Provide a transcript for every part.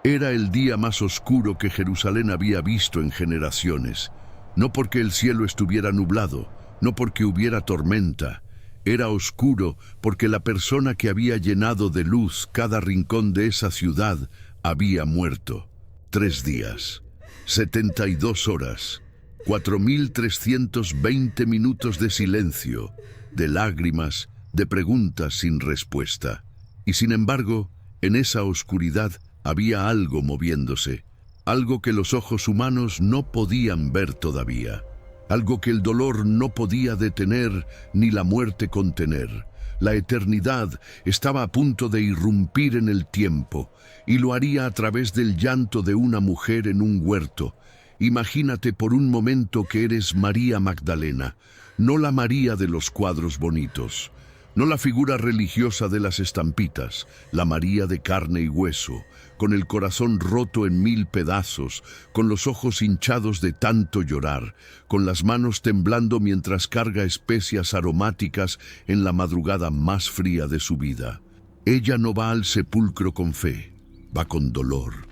Era el día más oscuro que Jerusalén había visto en generaciones. No porque el cielo estuviera nublado, no porque hubiera tormenta. Era oscuro porque la persona que había llenado de luz cada rincón de esa ciudad había muerto. 3 días, 72 horas, 4.320 minutos de silencio, de lágrimas, de preguntas sin respuesta. Y sin embargo, en esa oscuridad había algo moviéndose, algo que los ojos humanos no podían ver todavía, algo que el dolor no podía detener ni la muerte contener. La eternidad estaba a punto de irrumpir en el tiempo, y lo haría a través del llanto de una mujer en un huerto. Imagínate por un momento que eres María Magdalena, no la María de los cuadros bonitos, no la figura religiosa de las estampitas, la María de carne y hueso, con el corazón roto en 1000 pedazos, con los ojos hinchados de tanto llorar, con las manos temblando mientras carga especias aromáticas en la madrugada más fría de su vida. Ella no va al sepulcro con fe, va con dolor,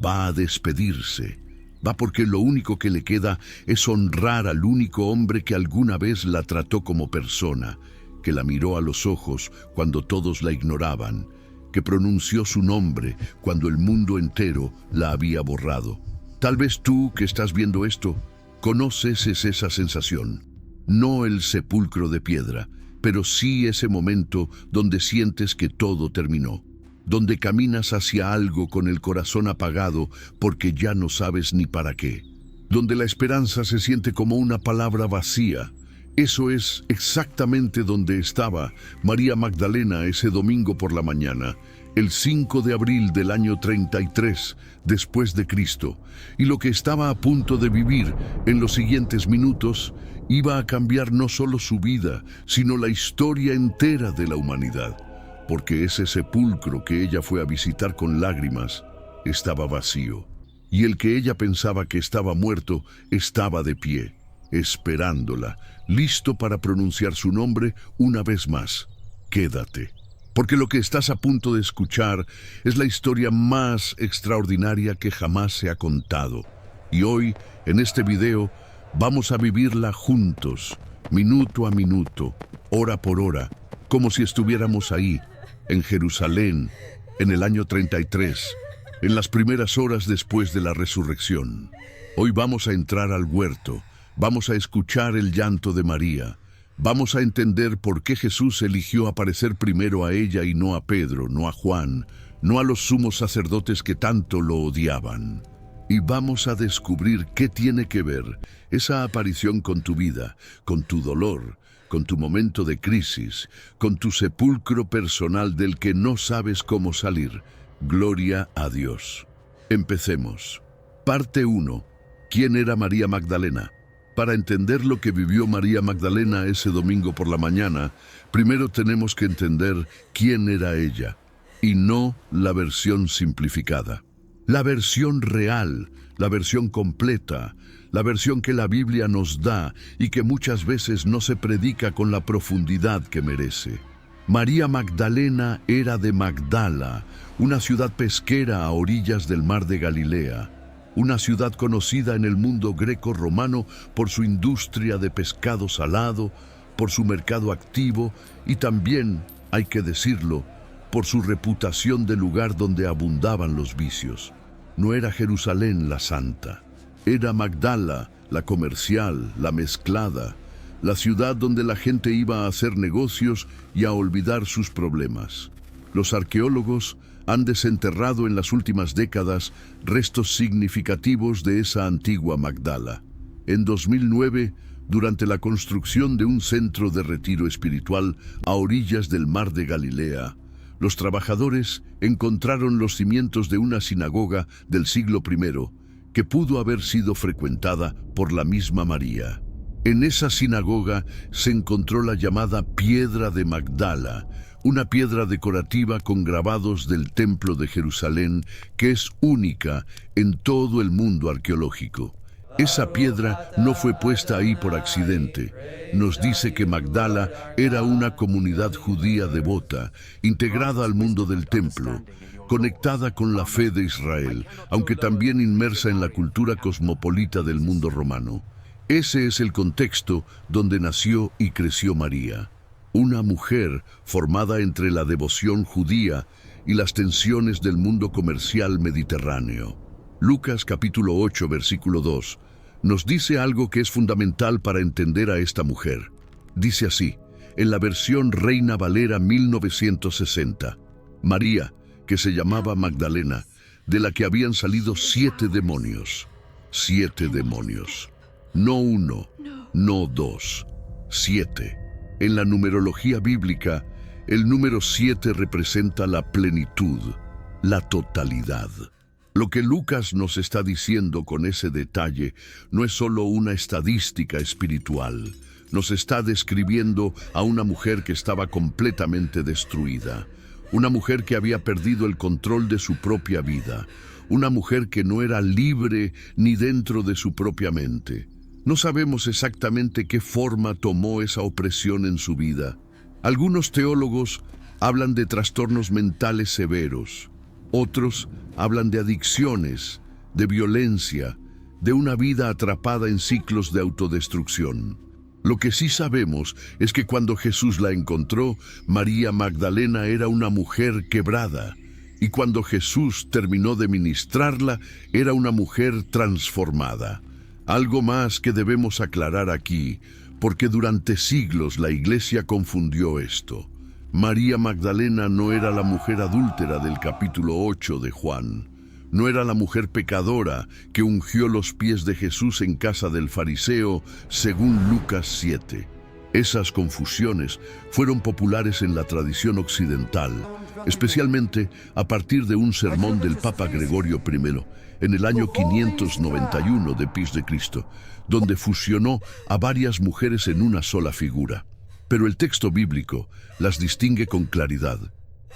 va a despedirse, va porque lo único que le queda es honrar al único hombre que alguna vez la trató como persona, que la miró a los ojos cuando todos la ignoraban, que pronunció su nombre cuando el mundo entero la había borrado. Tal vez tú, que estás viendo esto, conoces esa sensación. No el sepulcro de piedra, pero sí ese momento donde sientes que todo terminó, donde caminas hacia algo con el corazón apagado porque ya no sabes ni para qué, donde la esperanza se siente como una palabra vacía. Eso es exactamente donde estaba María Magdalena ese domingo por la mañana, el 5 de abril del año 33 después de Cristo, y lo que estaba a punto de vivir en los siguientes minutos iba a cambiar no solo su vida, sino la historia entera de la humanidad, porque ese sepulcro que ella fue a visitar con lágrimas estaba vacío, y el que ella pensaba que estaba muerto estaba de pie, esperándola, listo para pronunciar su nombre una vez más. Quédate, porque lo que estás a punto de escuchar es la historia más extraordinaria que jamás se ha contado. Y hoy, en este video, vamos a vivirla juntos, minuto a minuto, hora por hora, como si estuviéramos ahí, en Jerusalén, en el año 33, en las primeras horas después de la resurrección. Hoy vamos a entrar al huerto. Vamos a escuchar el llanto de María. Vamos a entender por qué Jesús eligió aparecer primero a ella y no a Pedro, no a Juan, no a los sumos sacerdotes que tanto lo odiaban. Y vamos a descubrir qué tiene que ver esa aparición con tu vida, con tu dolor, con tu momento de crisis, con tu sepulcro personal del que no sabes cómo salir. Gloria a Dios. Empecemos. Parte 1. ¿Quién era María Magdalena? Para entender lo que vivió María Magdalena ese domingo por la mañana, primero tenemos que entender quién era ella, y no la versión simplificada. La versión real, la versión completa, la versión que la Biblia nos da y que muchas veces no se predica con la profundidad que merece. María Magdalena era de Magdala, una ciudad pesquera a orillas del mar de Galilea. Una ciudad conocida en el mundo greco-romano por su industria de pescado salado, por su mercado activo y también, hay que decirlo, por su reputación de lugar donde abundaban los vicios. No era Jerusalén la santa, era Magdala, la comercial, la mezclada, la ciudad donde la gente iba a hacer negocios y a olvidar sus problemas. Los arqueólogos han desenterrado en las últimas décadas restos significativos de esa antigua Magdala. En 2009, durante la construcción de un centro de retiro espiritual a orillas del mar de Galilea, los trabajadores encontraron los cimientos de una sinagoga del siglo I que pudo haber sido frecuentada por la misma María. En esa sinagoga se encontró la llamada Piedra de Magdala, una piedra decorativa con grabados del Templo de Jerusalén que es única en todo el mundo arqueológico. Esa piedra no fue puesta ahí por accidente. Nos dice que Magdala era una comunidad judía devota, integrada al mundo del templo, conectada con la fe de Israel, aunque también inmersa en la cultura cosmopolita del mundo romano. Ese es el contexto donde nació y creció María, una mujer formada entre la devoción judía y las tensiones del mundo comercial mediterráneo. Lucas capítulo 8, versículo 2, nos dice algo que es fundamental para entender a esta mujer. Dice así, en la versión Reina Valera 1960, María, que se llamaba Magdalena, de la que habían salido 7 demonios. 7 demonios. No 1, no 2, 7. En la numerología bíblica, el número 7 representa la plenitud, la totalidad. Lo que Lucas nos está diciendo con ese detalle no es solo una estadística espiritual. Nos está describiendo a una mujer que estaba completamente destruida. Una mujer que había perdido el control de su propia vida. Una mujer que no era libre ni dentro de su propia mente. No sabemos exactamente qué forma tomó esa opresión en su vida. Algunos teólogos hablan de trastornos mentales severos. Otros hablan de adicciones, de violencia, de una vida atrapada en ciclos de autodestrucción. Lo que sí sabemos es que cuando Jesús la encontró, María Magdalena era una mujer quebrada, y cuando Jesús terminó de ministrarla, era una mujer transformada. Algo más que debemos aclarar aquí, porque durante siglos la Iglesia confundió esto. María Magdalena no era la mujer adúltera del capítulo 8 de Juan. No era la mujer pecadora que ungió los pies de Jesús en casa del fariseo, según Lucas 7. Esas confusiones fueron populares en la tradición occidental, especialmente a partir de un sermón del Papa Gregorio I, en el año 591 de Pis de Cristo, donde fusionó a varias mujeres en una sola figura. Pero el texto bíblico las distingue con claridad.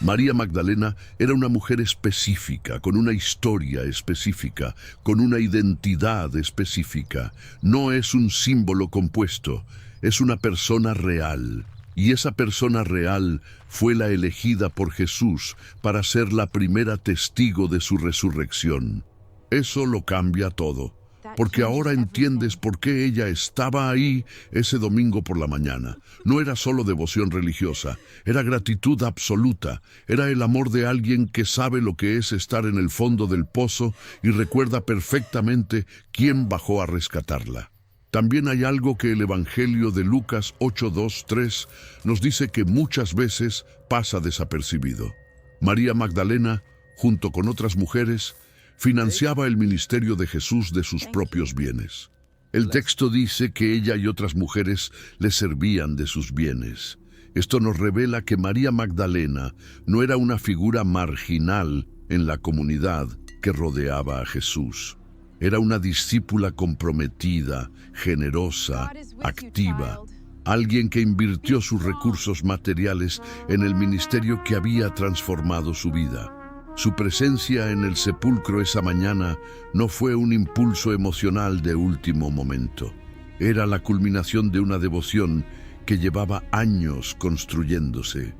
María Magdalena era una mujer específica, con una historia específica, con una identidad específica. No es un símbolo compuesto, es una persona real. Y esa persona real fue la elegida por Jesús para ser la primera testigo de su resurrección. Eso lo cambia todo, porque ahora entiendes por qué ella estaba ahí ese domingo por la mañana. No era solo devoción religiosa, era gratitud absoluta, era el amor de alguien que sabe lo que es estar en el fondo del pozo y recuerda perfectamente quién bajó a rescatarla. También hay algo que el Evangelio de Lucas 8:2-3 nos dice que muchas veces pasa desapercibido. María Magdalena, junto con otras mujeres, financiaba el ministerio de Jesús de sus propios bienes. El texto dice que ella y otras mujeres le servían de sus bienes. Esto nos revela que María Magdalena no era una figura marginal en la comunidad que rodeaba a Jesús. Era una discípula comprometida, generosa, activa, alguien que invirtió sus recursos materiales en el ministerio que había transformado su vida. Su presencia en el sepulcro esa mañana no fue un impulso emocional de último momento. Era la culminación de una devoción que llevaba años construyéndose.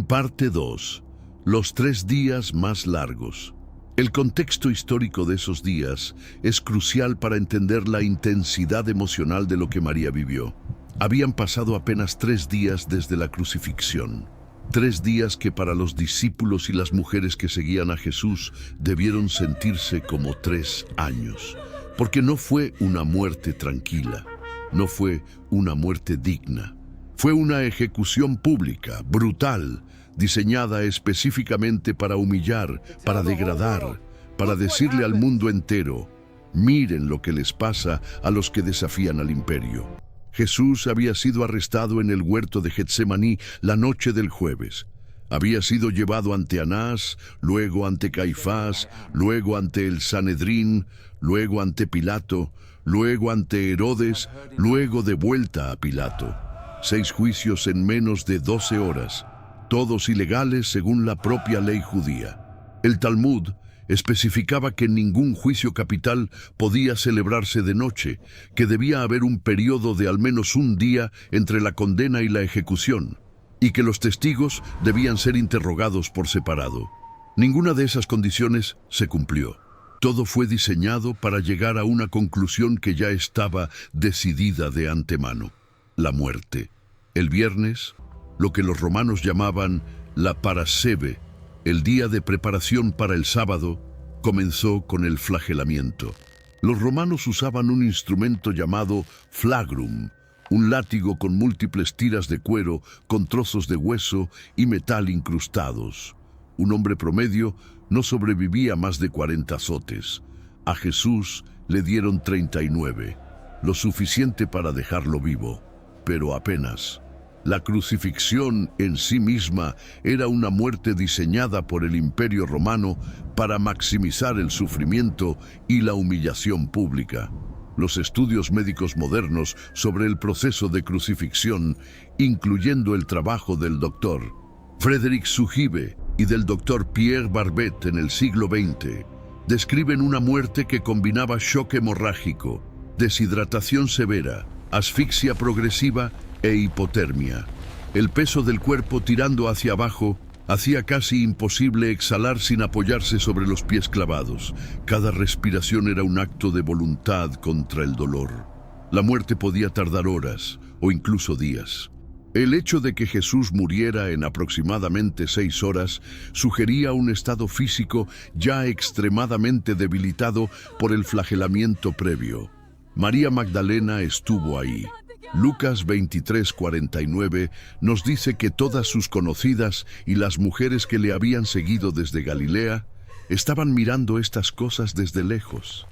Parte 2. Los 3 días más largos. El contexto histórico de esos días es crucial para entender la intensidad emocional de lo que María vivió. Habían pasado apenas 3 días desde la crucifixión. 3 días que para los discípulos y las mujeres que seguían a Jesús debieron sentirse como 3 años. Porque no fue una muerte tranquila, no fue una muerte digna. Fue una ejecución pública, brutal, diseñada específicamente para humillar, para degradar, para decirle al mundo entero, miren lo que les pasa a los que desafían al imperio. Jesús había sido arrestado en el huerto de Getsemaní la noche del jueves. Había sido llevado ante Anás, luego ante Caifás, luego ante el Sanedrín, luego ante Pilato, luego ante Herodes, luego de vuelta a Pilato. 6 juicios en menos de 12 horas, todos ilegales según la propia ley judía. El Talmud especificaba que ningún juicio capital podía celebrarse de noche, que debía haber un periodo de al menos un día entre la condena y la ejecución, y que los testigos debían ser interrogados por separado. Ninguna de esas condiciones se cumplió. Todo fue diseñado para llegar a una conclusión que ya estaba decidida de antemano: la muerte. El viernes, lo que los romanos llamaban la Parasceve, el día de preparación para el sábado, comenzó con el flagelamiento. Los romanos usaban un instrumento llamado flagrum, un látigo con múltiples tiras de cuero con trozos de hueso y metal incrustados. Un hombre promedio no sobrevivía más de 40 azotes. A Jesús le dieron 39, lo suficiente para dejarlo vivo, pero apenas. La crucifixión en sí misma era una muerte diseñada por el Imperio Romano para maximizar el sufrimiento y la humillación pública. Los estudios médicos modernos sobre el proceso de crucifixión, incluyendo el trabajo del doctor Frédéric Sugibe y del doctor Pierre Barbet en el siglo XX, describen una muerte que combinaba shock hemorrágico, deshidratación severa, asfixia progresiva e hipotermia. El peso del cuerpo tirando hacia abajo hacía casi imposible exhalar sin apoyarse sobre los pies clavados. Cada respiración era un acto de voluntad contra el dolor. La muerte podía tardar horas o incluso días. El hecho de que Jesús muriera en aproximadamente 6 horas sugería un estado físico ya extremadamente debilitado por el flagelamiento previo. María Magdalena estuvo ahí. Lucas 23:49 nos dice que todas sus conocidas y las mujeres que le habían seguido desde Galilea estaban mirando estas cosas desde lejos,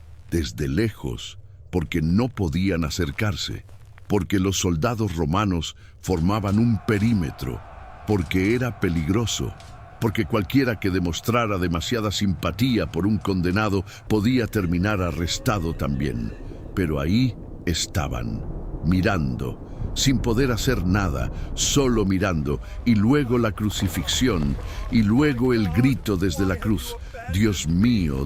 porque no podían acercarse, porque los soldados romanos formaban un perímetro, porque era peligroso, porque cualquiera que demostrara demasiada simpatía por un condenado podía terminar arrestado también. Pero ahí estaban, mirando, sin poder hacer nada, solo mirando, y luego la crucifixión, y luego el grito desde la cruz: Dios mío,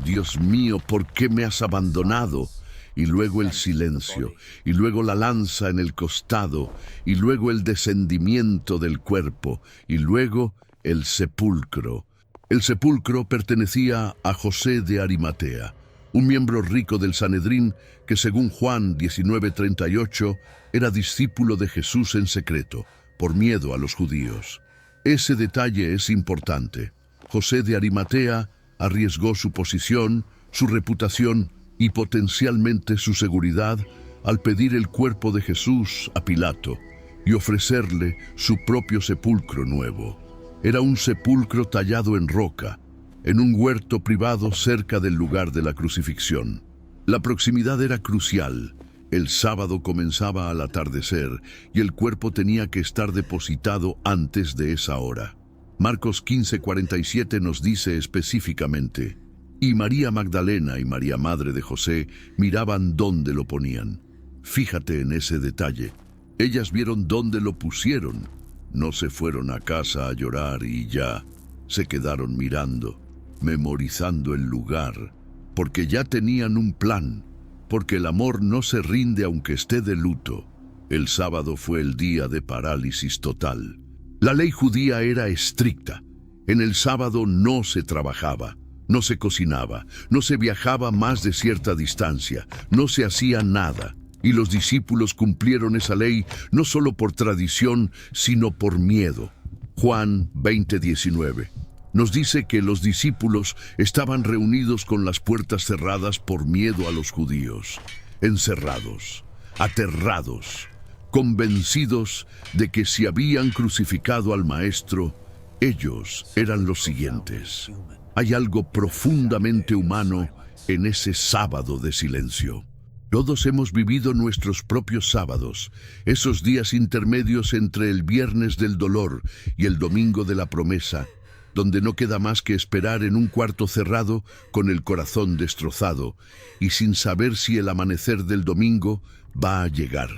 ¿por qué me has abandonado? Y luego el silencio, y luego la lanza en el costado, y luego el descendimiento del cuerpo, y luego el sepulcro. El sepulcro pertenecía a José de Arimatea, un miembro rico del Sanedrín que, según Juan 19:38, era discípulo de Jesús en secreto, por miedo a los judíos. Ese detalle es importante. José de Arimatea arriesgó su posición, su reputación y potencialmente su seguridad al pedir el cuerpo de Jesús a Pilato y ofrecerle su propio sepulcro nuevo. Era un sepulcro tallado en roca, en un huerto privado cerca del lugar de la crucifixión. La proximidad era crucial. El sábado comenzaba al atardecer y el cuerpo tenía que estar depositado antes de esa hora. Marcos 15:47 nos dice específicamente: y María Magdalena y María madre de José miraban dónde lo ponían. Fíjate en ese detalle. Ellas vieron dónde lo pusieron. No se fueron a casa a llorar y ya. Se quedaron mirando, memorizando el lugar, porque ya tenían un plan, porque el amor no se rinde aunque esté de luto. El sábado fue el día de parálisis total. La ley judía era estricta. En el sábado no se trabajaba, no se cocinaba, no se viajaba más de cierta distancia, no se hacía nada. Y los discípulos cumplieron esa ley no solo por tradición, sino por miedo. Juan 20:19 nos dice que los discípulos estaban reunidos con las puertas cerradas por miedo a los judíos, encerrados, aterrados, convencidos de que si habían crucificado al Maestro, ellos eran los siguientes. Hay algo profundamente humano en ese sábado de silencio. Todos hemos vivido nuestros propios sábados, esos días intermedios entre el viernes del dolor y el domingo de la promesa, donde no queda más que esperar en un cuarto cerrado con el corazón destrozado y sin saber si el amanecer del domingo va a llegar.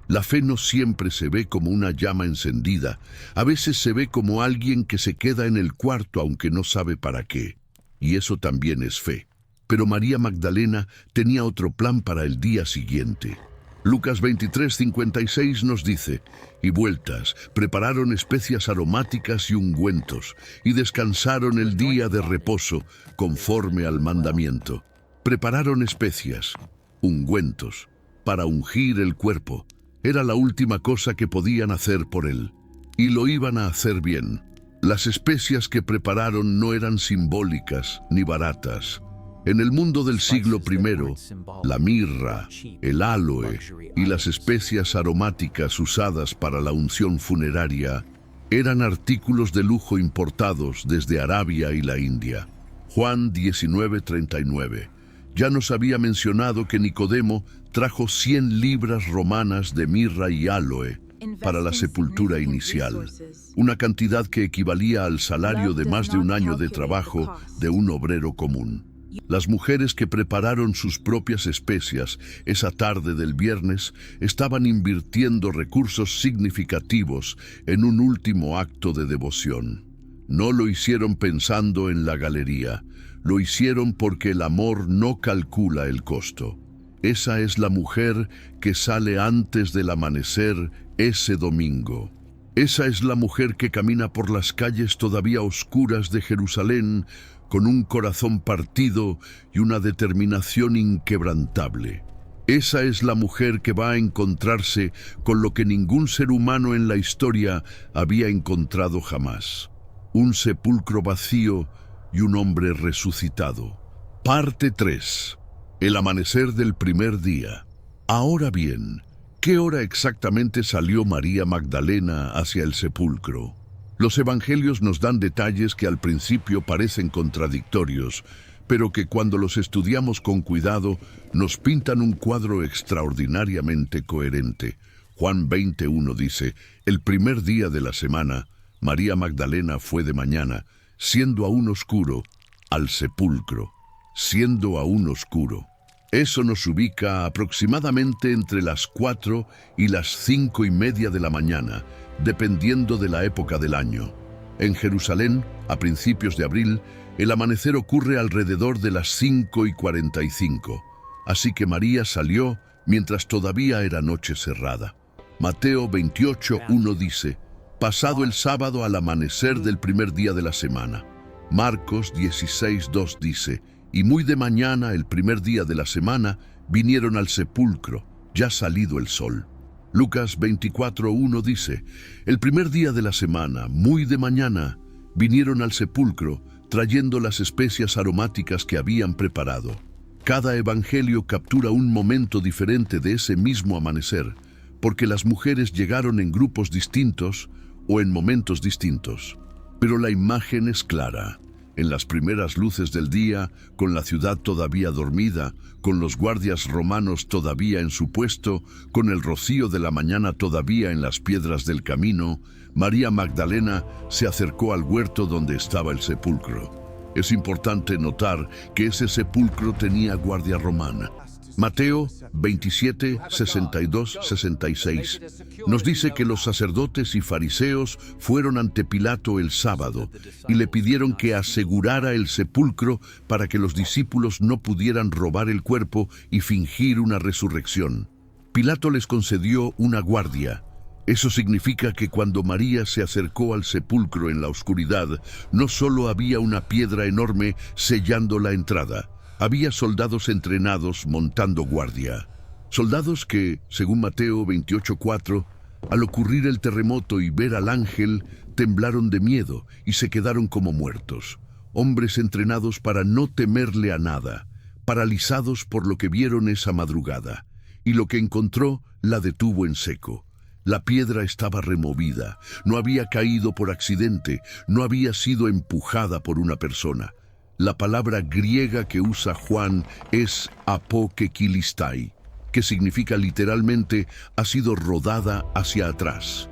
La fe no siempre se ve como una llama encendida, a veces se ve como alguien que se queda en el cuarto aunque no sabe para qué, y eso también es fe. Pero María Magdalena tenía otro plan para el día siguiente. Lucas 23:56 nos dice, y vueltas, prepararon especias aromáticas y ungüentos, y descansaron el día de reposo, conforme al mandamiento. Prepararon especias, ungüentos, para ungir el cuerpo. Era la última cosa que podían hacer por él, y lo iban a hacer bien. Las especias que prepararon no eran simbólicas ni baratas. En el mundo del siglo I, la mirra, el áloe y las especias aromáticas usadas para la unción funeraria eran artículos de lujo importados desde Arabia y la India. Juan 19:39. Ya nos había mencionado que Nicodemo trajo 100 libras romanas de mirra y áloe para la sepultura inicial, una cantidad que equivalía al salario de más de un año de trabajo de un obrero común. Las mujeres que prepararon sus propias especias esa tarde del viernes estaban invirtiendo recursos significativos en un último acto de devoción. No lo hicieron pensando en la galería, lo hicieron porque el amor no calcula el costo. Esa es la mujer que sale antes del amanecer ese domingo. Esa es la mujer que camina por las calles todavía oscuras de Jerusalén con un corazón partido y una determinación inquebrantable. Esa es la mujer que va a encontrarse con lo que ningún ser humano en la historia había encontrado jamás: un sepulcro vacío y un hombre resucitado. Parte 3. El amanecer del primer día. Ahora bien, ¿qué hora exactamente salió María Magdalena hacia el sepulcro? Los evangelios nos dan detalles que al principio parecen contradictorios, pero que cuando los estudiamos con cuidado nos pintan un cuadro extraordinariamente coherente. Juan 20:1 dice, el primer día de la semana, María Magdalena fue de mañana, siendo aún oscuro, al sepulcro. Siendo aún oscuro. Eso nos ubica aproximadamente entre las 4 y las 5:30 de la mañana, dependiendo de la época del año. En Jerusalén, a principios de abril, el amanecer ocurre alrededor de las 5:45. Así que María salió mientras todavía era noche cerrada. Mateo 28:1 dice, pasado el sábado al amanecer del primer día de la semana. Marcos 16:2 dice, y muy de mañana, el primer día de la semana, vinieron al sepulcro, ya salido el sol. Lucas 24:1 dice, el primer día de la semana, muy de mañana, vinieron al sepulcro, trayendo las especias aromáticas que habían preparado. Cada evangelio captura un momento diferente de ese mismo amanecer, porque las mujeres llegaron en grupos distintos o en momentos distintos. Pero la imagen es clara. En las primeras luces del día, con la ciudad todavía dormida, con los guardias romanos todavía en su puesto, con el rocío de la mañana todavía en las piedras del camino, María Magdalena se acercó al huerto donde estaba el sepulcro. Es importante notar que ese sepulcro tenía guardia romana. Mateo 27, 62, 66 nos dice que los sacerdotes y fariseos fueron ante Pilato el sábado y le pidieron que asegurara el sepulcro para que los discípulos no pudieran robar el cuerpo y fingir una resurrección. Pilato les concedió una guardia. Eso significa que cuando María se acercó al sepulcro en la oscuridad, no solo había una piedra enorme sellando la entrada. Había soldados entrenados montando guardia. Soldados que, según Mateo 28:4, al ocurrir el terremoto y ver al ángel, temblaron de miedo y se quedaron como muertos. Hombres entrenados para no temerle a nada, paralizados por lo que vieron esa madrugada. Y lo que encontró la detuvo en seco. La piedra estaba removida, no había caído por accidente, no había sido empujada por una persona. La palabra griega que usa Juan es apokekilistai, que significa literalmente ha sido rodada hacia atrás.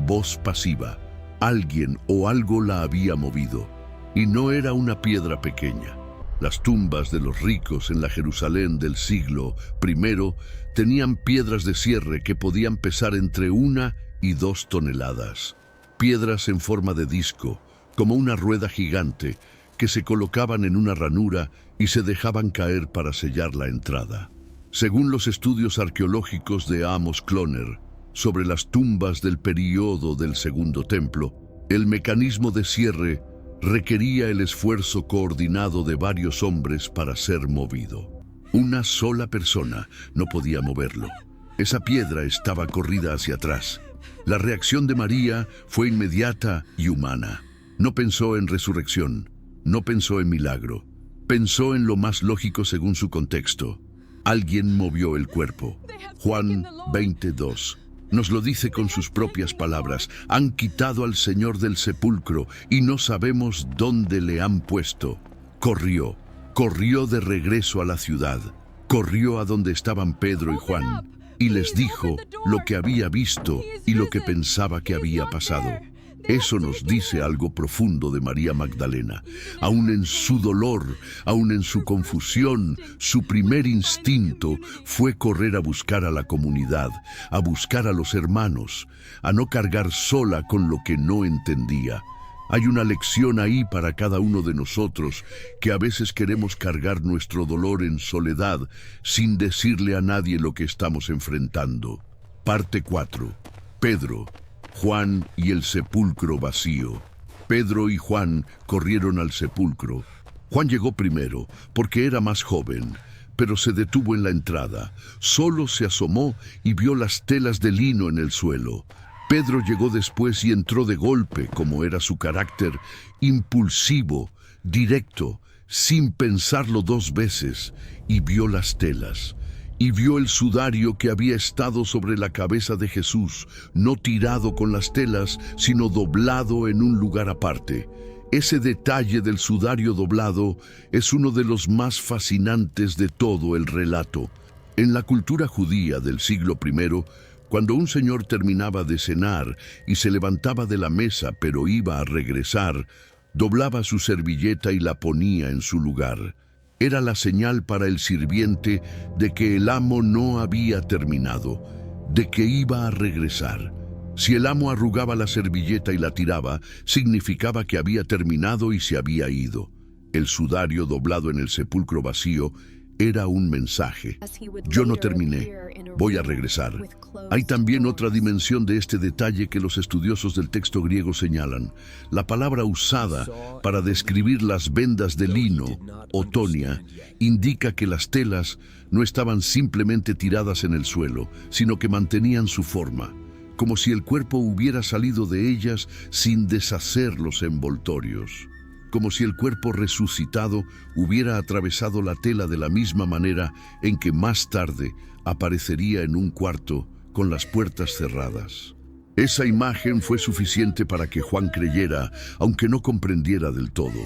Voz pasiva. Alguien o algo la había movido. Y no era una piedra pequeña. Las tumbas de los ricos en la Jerusalén del siglo I tenían piedras de cierre que podían pesar entre 1 y 2 toneladas. Piedras en forma de disco, como una rueda gigante, que se colocaban en una ranura y se dejaban caer para sellar la entrada. Según los estudios arqueológicos de Amos Kloner sobre las tumbas del período del Segundo Templo, el mecanismo de cierre requería el esfuerzo coordinado de varios hombres para ser movido. Una sola persona no podía moverlo. Esa piedra estaba corrida hacia atrás. La reacción de María fue inmediata y humana. No pensó en resurrección, no pensó en milagro. Pensó en lo más lógico según su contexto. Alguien movió el cuerpo. Juan 22 nos lo dice con sus propias palabras. Han quitado al Señor del sepulcro y no sabemos dónde le han puesto. Corrió de regreso a la ciudad. Corrió a donde estaban Pedro y Juan y les dijo lo que había visto y lo que pensaba que había pasado. Eso nos dice algo profundo de María Magdalena. Aún en su dolor, aún en su confusión, su primer instinto fue correr a buscar a la comunidad, a buscar a los hermanos, a no cargar sola con lo que no entendía. Hay una lección ahí para cada uno de nosotros, que a veces queremos cargar nuestro dolor en soledad, sin decirle a nadie lo que estamos enfrentando. Parte 4. Pedro, Juan y el sepulcro vacío. Pedro y Juan corrieron al sepulcro. Juan llegó primero, porque era más joven, pero se detuvo en la entrada. Solo se asomó y vio las telas de lino en el suelo. Pedro llegó después y entró de golpe, como era su carácter, impulsivo, directo, sin pensarlo dos veces, y vio las telas. Y vio el sudario que había estado sobre la cabeza de Jesús, no tirado con las telas, sino doblado en un lugar aparte. Ese detalle del sudario doblado es uno de los más fascinantes de todo el relato. En la cultura judía del siglo I, cuando un señor terminaba de cenar y se levantaba de la mesa pero iba a regresar, doblaba su servilleta y la ponía en su lugar. Era la señal para el sirviente de que el amo no había terminado, de que iba a regresar. Si el amo arrugaba la servilleta y la tiraba, significaba que había terminado y se había ido. El sudario doblado en el sepulcro vacío era un mensaje. Yo no terminé, voy a regresar. Hay también otra dimensión de este detalle que los estudiosos del texto griego señalan. La palabra usada para describir las vendas de lino, otonia, indica que las telas no estaban simplemente tiradas en el suelo, sino que mantenían su forma, como si el cuerpo hubiera salido de ellas sin deshacer los envoltorios. Como si el cuerpo resucitado hubiera atravesado la tela de la misma manera en que más tarde aparecería en un cuarto con las puertas cerradas. Esa imagen fue suficiente para que Juan creyera, aunque no comprendiera del todo.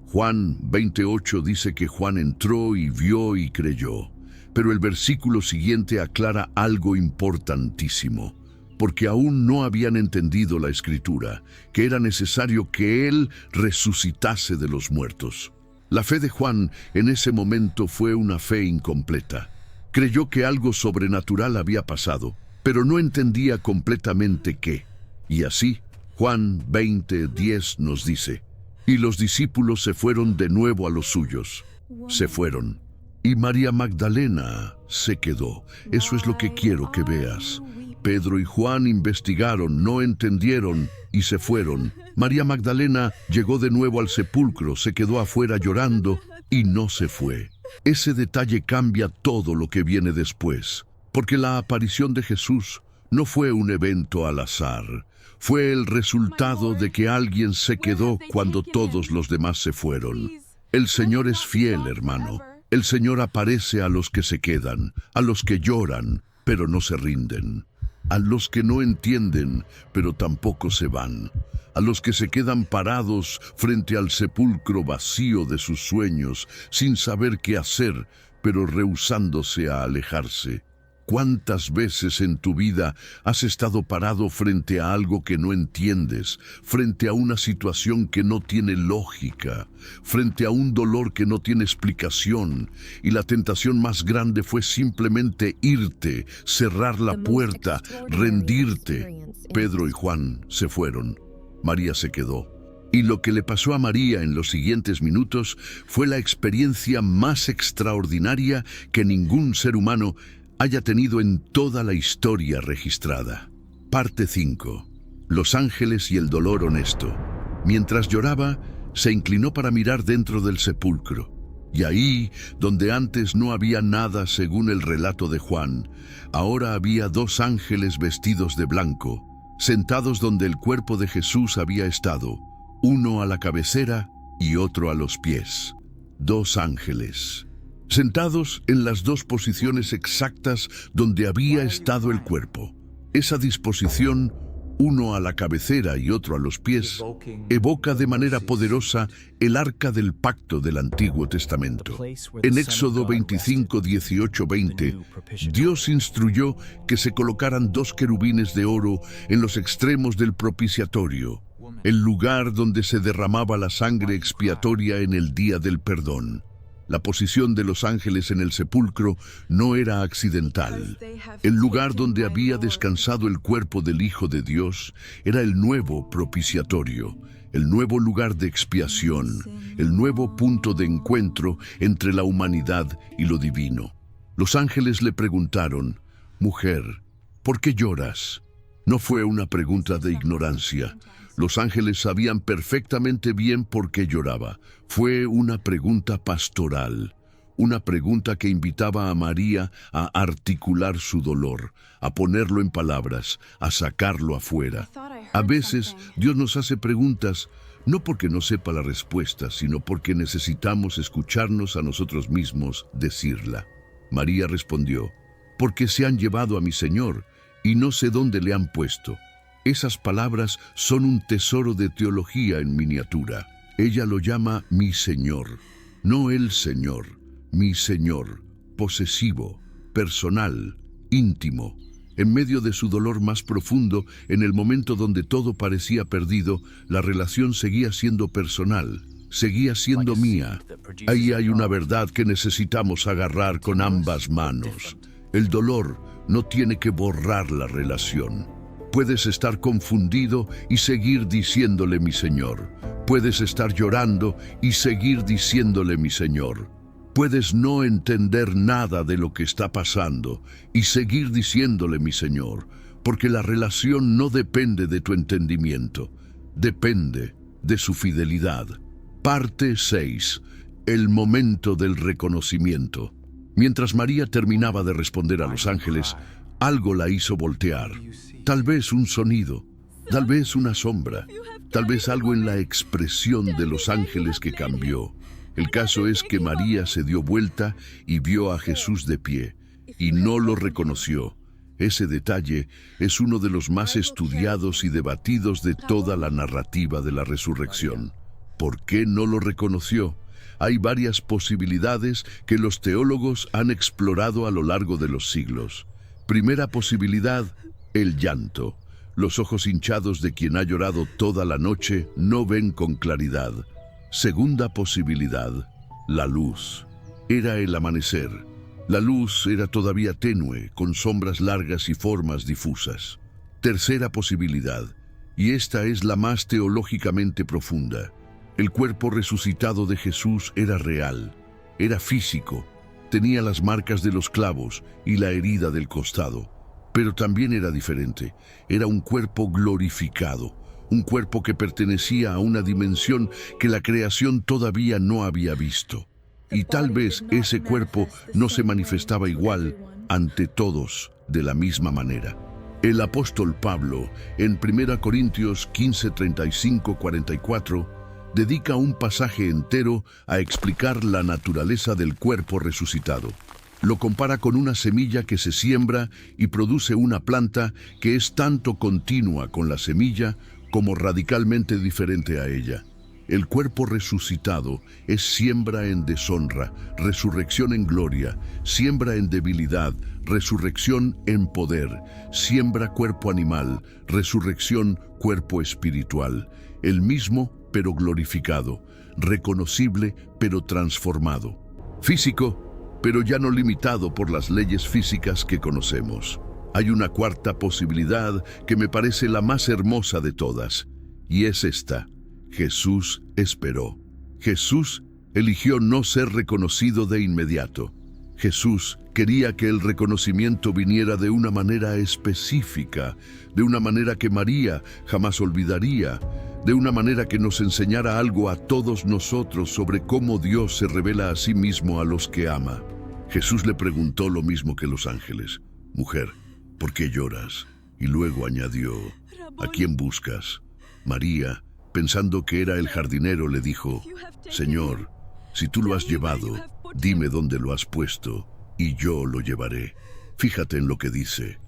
Juan 28 dice que Juan entró y vio y creyó. Pero el versículo siguiente aclara algo importantísimo, porque aún no habían entendido la Escritura, que era necesario que Él resucitase de los muertos. La fe de Juan en ese momento fue una fe incompleta. Creyó que algo sobrenatural había pasado, pero no entendía completamente qué. Y así, Juan 20:10 nos dice, y los discípulos se fueron de nuevo a los suyos. Se fueron. Y María Magdalena se quedó. Eso es lo que quiero que veas. Pedro y Juan investigaron, no entendieron y se fueron. María Magdalena llegó de nuevo al sepulcro, se quedó afuera llorando y no se fue. Ese detalle cambia todo lo que viene después, porque la aparición de Jesús no fue un evento al azar. Fue el resultado de que alguien se quedó cuando todos los demás se fueron. El Señor es fiel, hermano. El Señor aparece a los que se quedan, a los que lloran, pero no se rinden. A los que no entienden, pero tampoco se van. A los que se quedan parados frente al sepulcro vacío de sus sueños, sin saber qué hacer, pero rehusándose a alejarse. ¿Cuántas veces en tu vida has estado parado frente a algo que no entiendes, frente a una situación que no tiene lógica, frente a un dolor que no tiene explicación, y la tentación más grande fue simplemente irte, cerrar la puerta, rendirte? Pedro y Juan se fueron. María se quedó. Y lo que le pasó a María en los siguientes minutos fue la experiencia más extraordinaria que ningún ser humano haya tenido en toda la historia registrada. Parte 5. Los ángeles y el dolor honesto. Mientras lloraba, se inclinó para mirar dentro del sepulcro. Y ahí, donde antes no había nada según el relato de Juan, ahora había 2 ángeles vestidos de blanco, sentados donde el cuerpo de Jesús había estado, uno a la cabecera y otro a los pies. 2 ángeles, sentados en las 2 posiciones exactas donde había estado el cuerpo. Esa disposición, uno a la cabecera y otro a los pies, evoca de manera poderosa el arca del pacto del Antiguo Testamento. En Éxodo 25, 18, 20, Dios instruyó que se colocaran 2 querubines de oro en los extremos del propiciatorio, el lugar donde se derramaba la sangre expiatoria en el día del perdón. La posición de los ángeles en el sepulcro no era accidental. El lugar donde había descansado el cuerpo del Hijo de Dios era el nuevo propiciatorio, el nuevo lugar de expiación, el nuevo punto de encuentro entre la humanidad y lo divino. Los ángeles le preguntaron: «Mujer, ¿por qué lloras?». No fue una pregunta de ignorancia. Los ángeles sabían perfectamente bien por qué lloraba. Fue una pregunta pastoral, una pregunta que invitaba a María a articular su dolor, a ponerlo en palabras, a sacarlo afuera. A veces Dios nos hace preguntas no porque no sepa la respuesta, sino porque necesitamos escucharnos a nosotros mismos decirla. María respondió: «Porque se han llevado a mi Señor y no sé dónde le han puesto». Esas palabras son un tesoro de teología en miniatura. Ella lo llama mi Señor, no el Señor, mi Señor, posesivo, personal, íntimo. En medio de su dolor más profundo, en el momento donde todo parecía perdido, la relación seguía siendo personal, seguía siendo mía. Ahí hay una verdad que necesitamos agarrar con ambas manos. El dolor no tiene que borrar la relación. Puedes estar confundido y seguir diciéndole mi Señor. Puedes estar llorando y seguir diciéndole mi Señor. Puedes no entender nada de lo que está pasando y seguir diciéndole mi Señor, porque la relación no depende de tu entendimiento, depende de su fidelidad. Parte 6. El momento del reconocimiento. Mientras María terminaba de responder a los ángeles, algo la hizo voltear. Tal vez un sonido, tal vez una sombra, tal vez algo en la expresión de los ángeles que cambió. El caso es que María se dio vuelta y vio a Jesús de pie, y no lo reconoció. Ese detalle es uno de los más estudiados y debatidos de toda la narrativa de la resurrección. ¿Por qué no lo reconoció? Hay varias posibilidades que los teólogos han explorado a lo largo de los siglos. Primera posibilidad: el llanto. Los ojos hinchados de quien ha llorado toda la noche no ven con claridad. Segunda posibilidad: la luz. Era el amanecer. La luz era todavía tenue, con sombras largas y formas difusas. Tercera posibilidad, y esta es la más teológicamente profunda: el cuerpo resucitado de Jesús era real, era físico, tenía las marcas de los clavos y la herida del costado. Pero también era diferente. Era un cuerpo glorificado, un cuerpo que pertenecía a una dimensión que la creación todavía no había visto. Y tal vez ese cuerpo no se manifestaba igual ante todos de la misma manera. El apóstol Pablo, en 1 Corintios 15, 35, 44, dedica un pasaje entero a explicar la naturaleza del cuerpo resucitado. Lo compara con una semilla que se siembra y produce una planta que es tanto continua con la semilla como radicalmente diferente a ella. El cuerpo resucitado es siembra en deshonra, resurrección en gloria, siembra en debilidad, resurrección en poder, siembra cuerpo animal, resurrección cuerpo espiritual, el mismo pero glorificado, reconocible pero transformado, físico pero ya no limitado por las leyes físicas que conocemos. Hay una cuarta posibilidad que me parece la más hermosa de todas, y es esta: Jesús esperó. Jesús eligió no ser reconocido de inmediato. Jesús quería que el reconocimiento viniera de una manera específica, de una manera que María jamás olvidaría, de una manera que nos enseñara algo a todos nosotros sobre cómo Dios se revela a sí mismo a los que ama. Jesús le preguntó lo mismo que los ángeles: «Mujer, ¿por qué lloras?». Y luego añadió: «¿A quién buscas?». María, pensando que era el jardinero, le dijo: «Señor, si tú lo has llevado, dime dónde lo has puesto, y yo lo llevaré». Fíjate en lo que dice: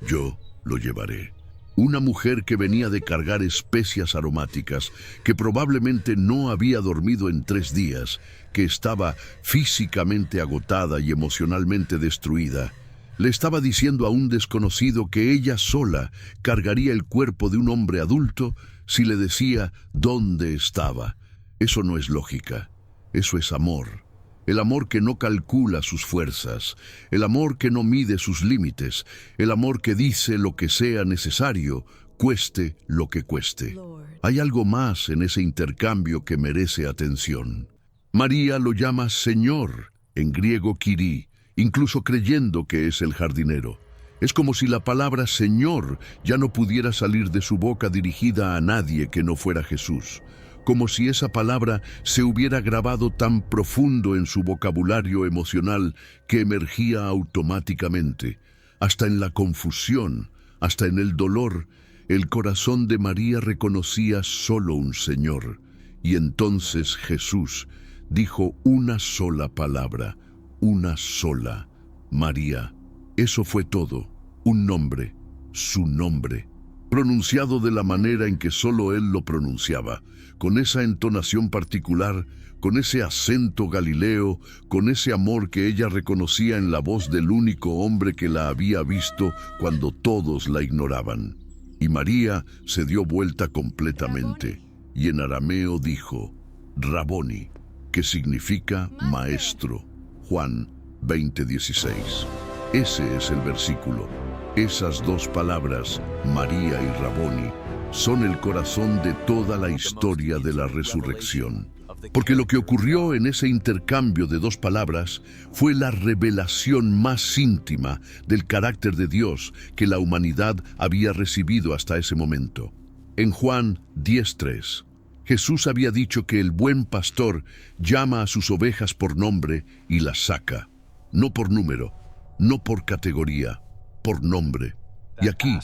«Yo lo llevaré». Una mujer que venía de cargar especias aromáticas, que probablemente no había dormido en 3 días, que estaba físicamente agotada y emocionalmente destruida, le estaba diciendo a un desconocido que ella sola cargaría el cuerpo de un hombre adulto si le decía dónde estaba. Eso no es lógica, eso es amor. El amor que no calcula sus fuerzas, el amor que no mide sus límites, el amor que dice lo que sea necesario, cueste lo que cueste. Hay algo más en ese intercambio que merece atención. María lo llama Señor, en griego Kyrie, incluso creyendo que es el jardinero. Es como si la palabra Señor ya no pudiera salir de su boca dirigida a nadie que no fuera Jesús. Como si esa palabra se hubiera grabado tan profundo en su vocabulario emocional que emergía automáticamente. Hasta en la confusión, hasta en el dolor, el corazón de María reconocía solo un Señor. Y entonces Jesús dijo una sola palabra, una sola: María. Eso fue todo, un nombre, su nombre, pronunciado de la manera en que solo él lo pronunciaba, con esa entonación particular, con ese acento galileo, con ese amor que ella reconocía en la voz del único hombre que la había visto cuando todos la ignoraban. Y María se dio vuelta completamente, y en arameo dijo: Raboni, que significa maestro. Juan 20:16. Ese es el versículo. Esas 2 palabras, María y Raboni, son el corazón de toda la historia de la resurrección. Porque lo que ocurrió en ese intercambio de 2 palabras fue la revelación más íntima del carácter de Dios que la humanidad había recibido hasta ese momento. En Juan 10:3, Jesús había dicho que el buen pastor llama a sus ovejas por nombre y las saca, no por número, no por categoría, por nombre. Y aquí,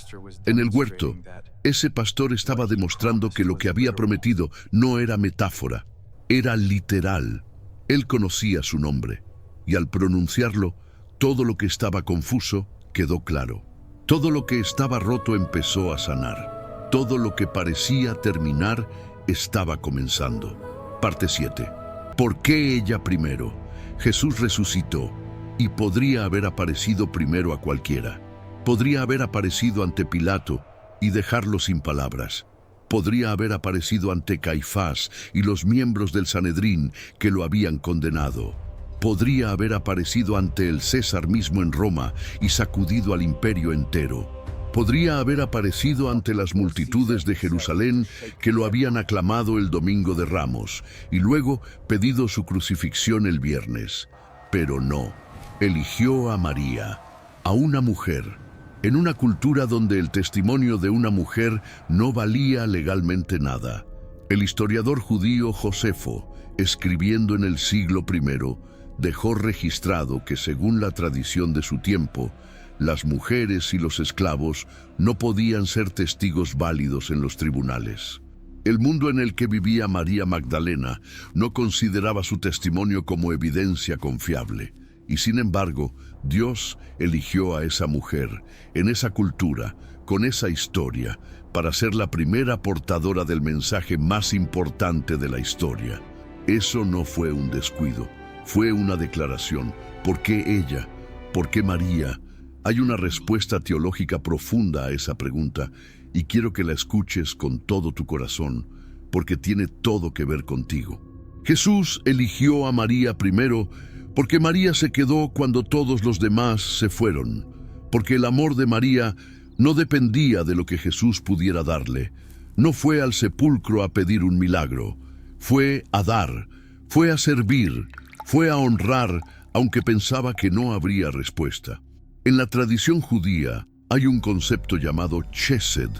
en el huerto, ese pastor estaba demostrando que lo que había prometido no era metáfora, era literal. Él conocía su nombre, y al pronunciarlo, todo lo que estaba confuso quedó claro. Todo lo que estaba roto empezó a sanar. Todo lo que parecía terminar estaba comenzando. Parte 7. ¿Por qué ella primero? Jesús resucitó, y podría haber aparecido primero a cualquiera. Podría haber aparecido ante Pilato y dejarlo sin palabras. Podría haber aparecido ante Caifás y los miembros del Sanedrín que lo habían condenado. Podría haber aparecido ante el César mismo en Roma y sacudido al imperio entero. Podría haber aparecido ante las multitudes de Jerusalén que lo habían aclamado el Domingo de Ramos y luego pedido su crucifixión el viernes. Pero no, eligió a María, a una mujer, en una cultura donde el testimonio de una mujer no valía legalmente nada. El historiador judío Josefo, escribiendo en el siglo I, dejó registrado que según la tradición de su tiempo, las mujeres y los esclavos no podían ser testigos válidos en los tribunales. El mundo en el que vivía María Magdalena no consideraba su testimonio como evidencia confiable. Y sin embargo, Dios eligió a esa mujer, en esa cultura, con esa historia, para ser la primera portadora del mensaje más importante de la historia. Eso no fue un descuido, fue una declaración. ¿Por qué ella? ¿Por qué María? Hay una respuesta teológica profunda a esa pregunta, y quiero que la escuches con todo tu corazón, porque tiene todo que ver contigo. Jesús eligió a María primero porque María se quedó cuando todos los demás se fueron, porque el amor de María no dependía de lo que Jesús pudiera darle, No fue al sepulcro a pedir un milagro, fue a dar, fue a servir, fue a honrar, aunque pensaba que no habría respuesta. En la tradición judía hay un concepto llamado chesed,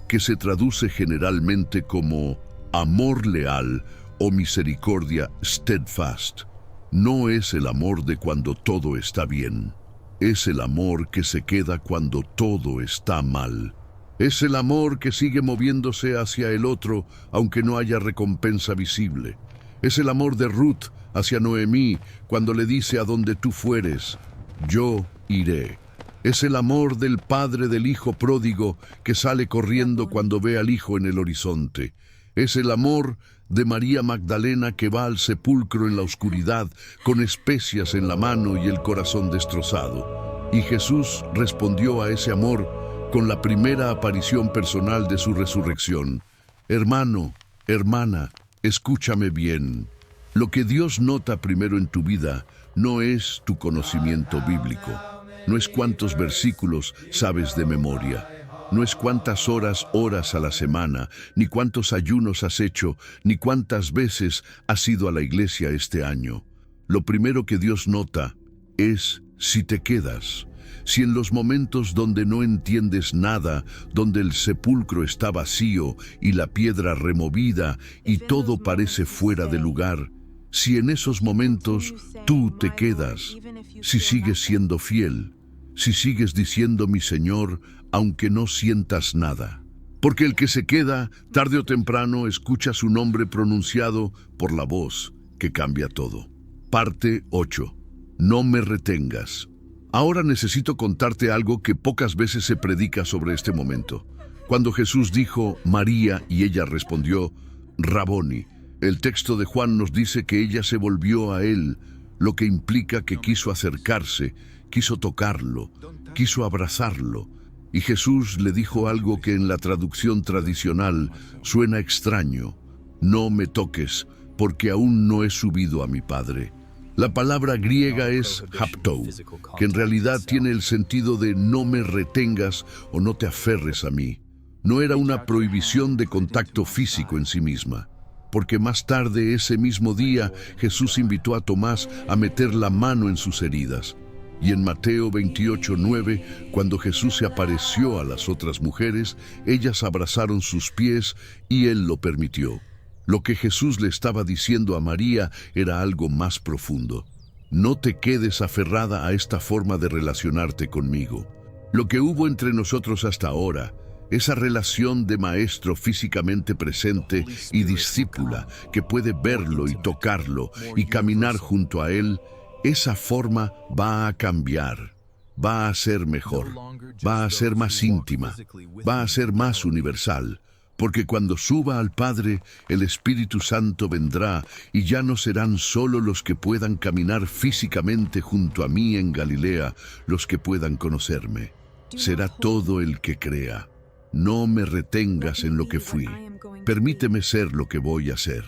que se traduce generalmente como amor leal o misericordia steadfast. No es el amor de cuando todo está bien, es el amor que se queda cuando todo está mal. Es el amor que sigue moviéndose hacia el otro, aunque no haya recompensa visible. Es el amor de Ruth hacia Noemí, cuando le dice: a donde tú fueres, yo iré. Es el amor del padre del hijo pródigo que sale corriendo cuando ve al hijo en el horizonte. Es el amor de María Magdalena que va al sepulcro en la oscuridad, con especias en la mano y el corazón destrozado. Y Jesús respondió a ese amor con la primera aparición personal de su resurrección. Hermano, hermana, escúchame bien. Lo que Dios nota primero en tu vida no es tu conocimiento bíblico, no es cuántos versículos sabes de memoria, no es cuántas horas oras a la semana, ni cuántos ayunos has hecho, ni cuántas veces has ido a la iglesia este año. Lo primero que Dios nota es si te quedas. Si en los momentos donde no entiendes nada, donde el sepulcro está vacío y la piedra removida y todo parece fuera de lugar, si en esos momentos tú te quedas, si sigues siendo fiel, si sigues diciendo mi Señor, aunque no sientas nada. Porque el que se queda, tarde o temprano, escucha su nombre pronunciado por la voz que cambia todo. Parte 8. No me retengas. Ahora necesito contarte algo que pocas veces se predica sobre este momento. Cuando Jesús dijo María y ella respondió Raboni, el texto de Juan nos dice que ella se volvió a él, lo que implica que quiso acercarse, quiso tocarlo, quiso abrazarlo. Y Jesús le dijo algo que en la traducción tradicional suena extraño: no me toques, porque aún no he subido a mi Padre. La palabra griega es haptou, que en realidad tiene el sentido de no me retengas o no te aferres a mí. No era una prohibición de contacto físico en sí misma, porque más tarde ese mismo día Jesús invitó a Tomás a meter la mano en sus heridas. Y en Mateo 28:9, cuando Jesús se apareció a las otras mujeres, ellas abrazaron sus pies y él lo permitió. Lo que Jesús le estaba diciendo a María era algo más profundo. No te quedes aferrada a esta forma de relacionarte conmigo. Lo que hubo entre nosotros hasta ahora, esa relación de maestro físicamente presente y discípula que puede verlo y tocarlo y caminar junto a él, esa forma va a cambiar, va a ser mejor, va a ser más íntima, va a ser más universal. Porque cuando suba al Padre, el Espíritu Santo vendrá y ya no serán solo los que puedan caminar físicamente junto a mí en Galilea los que puedan conocerme. Será todo el que crea. No me retengas en lo que fui. Permíteme ser lo que voy a ser.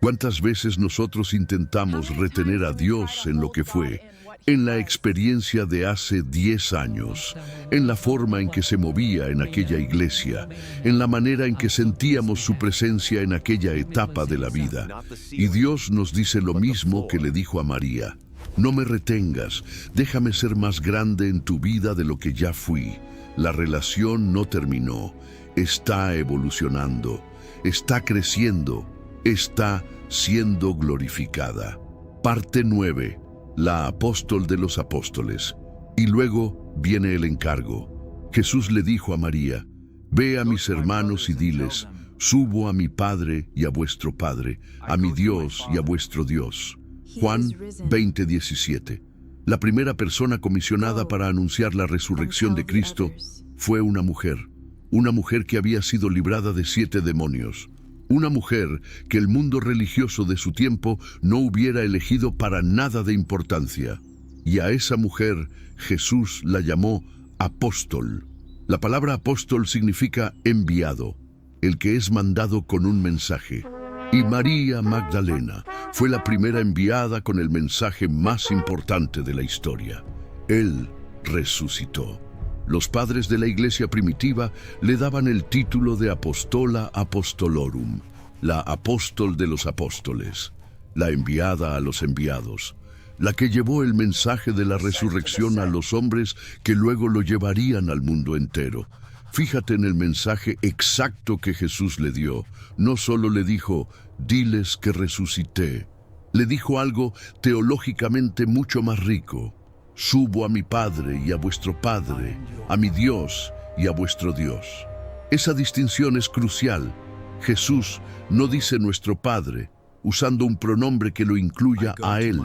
¿Cuántas veces nosotros intentamos retener a Dios en lo que fue? En la experiencia de hace 10 años, en la forma en que se movía en aquella iglesia, en la manera en que sentíamos su presencia en aquella etapa de la vida. Y Dios nos dice lo mismo que le dijo a María: no me retengas, déjame ser más grande en tu vida de lo que ya fui. La relación no terminó, está evolucionando, está creciendo, está siendo glorificada. Parte 9. La apóstol de los apóstoles. Y luego viene el encargo. Jesús le dijo a María: ve a mis hermanos y diles, subo a mi Padre y a vuestro Padre, a mi Dios y a vuestro Dios. Juan 20:17. La primera persona comisionada para anunciar la resurrección de Cristo fue una mujer que había sido librada de 7 demonios. Una mujer que el mundo religioso de su tiempo no hubiera elegido para nada de importancia. Y a esa mujer Jesús la llamó apóstol. La palabra apóstol significa enviado, el que es mandado con un mensaje. Y María Magdalena fue la primera enviada con el mensaje más importante de la historia. Él resucitó. Los padres de la iglesia primitiva le daban el título de Apostola Apostolorum, la apóstol de los apóstoles, la enviada a los enviados, la que llevó el mensaje de la resurrección a los hombres que luego lo llevarían al mundo entero. Fíjate en el mensaje exacto que Jesús le dio. No solo le dijo, diles que resucité. Le dijo algo teológicamente mucho más rico. Subo a mi Padre y a vuestro Padre, a mi Dios y a vuestro Dios. Esa distinción es crucial. Jesús no dice nuestro Padre, usando un pronombre que lo incluya a Él,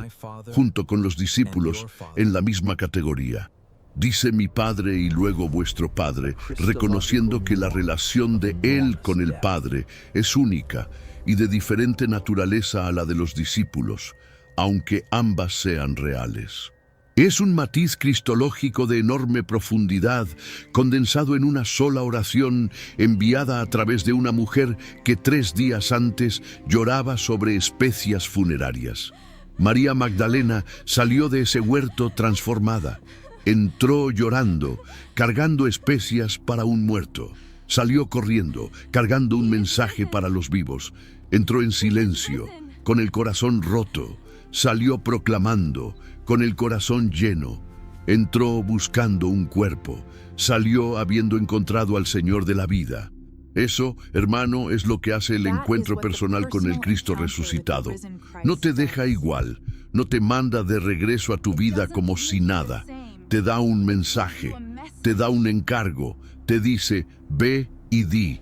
junto con los discípulos, en la misma categoría. Dice mi Padre y luego vuestro Padre, reconociendo que la relación de Él con el Padre es única y de diferente naturaleza a la de los discípulos, aunque ambas sean reales. Es un matiz cristológico de enorme profundidad, condensado en una sola oración enviada a través de una mujer que 3 días antes lloraba sobre especias funerarias. María Magdalena salió de ese huerto transformada. Entró llorando, cargando especias para un muerto. Salió corriendo, cargando un mensaje para los vivos. Entró en silencio, con el corazón roto. Salió proclamando, con el corazón lleno. Entró buscando un cuerpo. Salió habiendo encontrado al Señor de la vida. Eso, hermano, es lo que hace el encuentro personal con el Cristo resucitado. No te deja igual, no te manda de regreso a tu vida como si nada. Te da un mensaje, te da un encargo, te dice, ve y di,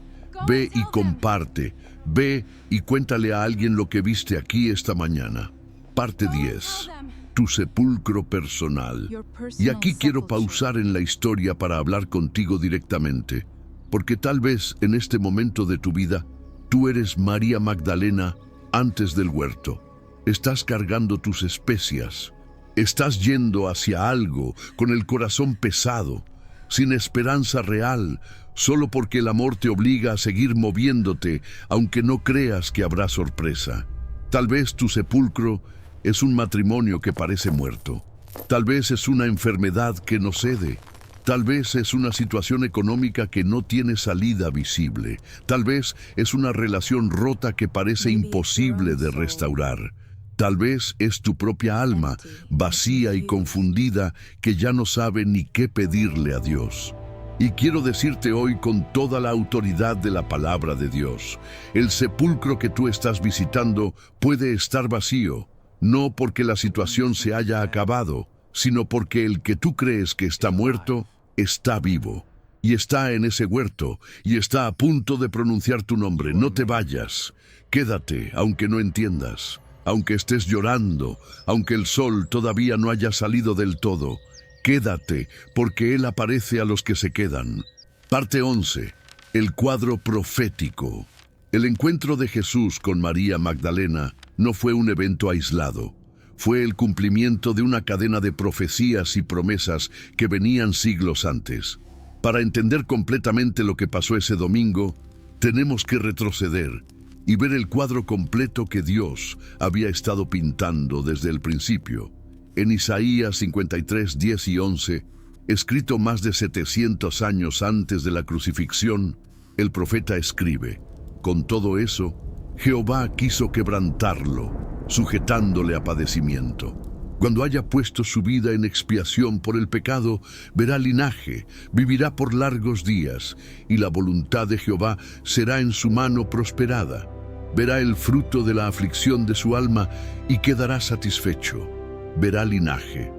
ve y comparte, ve y cuéntale a alguien lo que viste aquí esta mañana. Parte 10. Tu sepulcro personal. Y aquí quiero pausar en la historia para hablar contigo directamente, porque tal vez en este momento de tu vida, tú eres María Magdalena antes del huerto. Estás cargando tus especias. Estás yendo hacia algo con el corazón pesado, sin esperanza real, solo porque el amor te obliga a seguir moviéndote, aunque no creas que habrá sorpresa. Tal vez tu sepulcro es un matrimonio que parece muerto. Tal vez es una enfermedad que no cede. Tal vez es una situación económica que no tiene salida visible. Tal vez es una relación rota que parece imposible de restaurar. Tal vez es tu propia alma, vacía y confundida, que ya no sabe ni qué pedirle a Dios. Y quiero decirte hoy con toda la autoridad de la palabra de Dios, el sepulcro que tú estás visitando puede estar vacío, no porque la situación se haya acabado, sino porque el que tú crees que está muerto, está vivo. Y está en ese huerto, y está a punto de pronunciar tu nombre. No te vayas, quédate, aunque no entiendas. Aunque estés llorando, aunque el sol todavía no haya salido del todo, quédate, porque Él aparece a los que se quedan. Parte 11. El cuadro profético. El encuentro de Jesús con María Magdalena no fue un evento aislado. Fue el cumplimiento de una cadena de profecías y promesas que venían siglos antes. Para entender completamente lo que pasó ese domingo, tenemos que retroceder y ver el cuadro completo que Dios había estado pintando desde el principio. En Isaías 53, 10 y 11, escrito más de 700 años antes de la crucifixión, el profeta escribe, con todo eso, Jehová quiso quebrantarlo, sujetándole a padecimiento. Cuando haya puesto su vida en expiación por el pecado, verá linaje, vivirá por largos días, y la voluntad de Jehová será en su mano prosperada. Verá el fruto de la aflicción de su alma y quedará satisfecho. Verá linaje,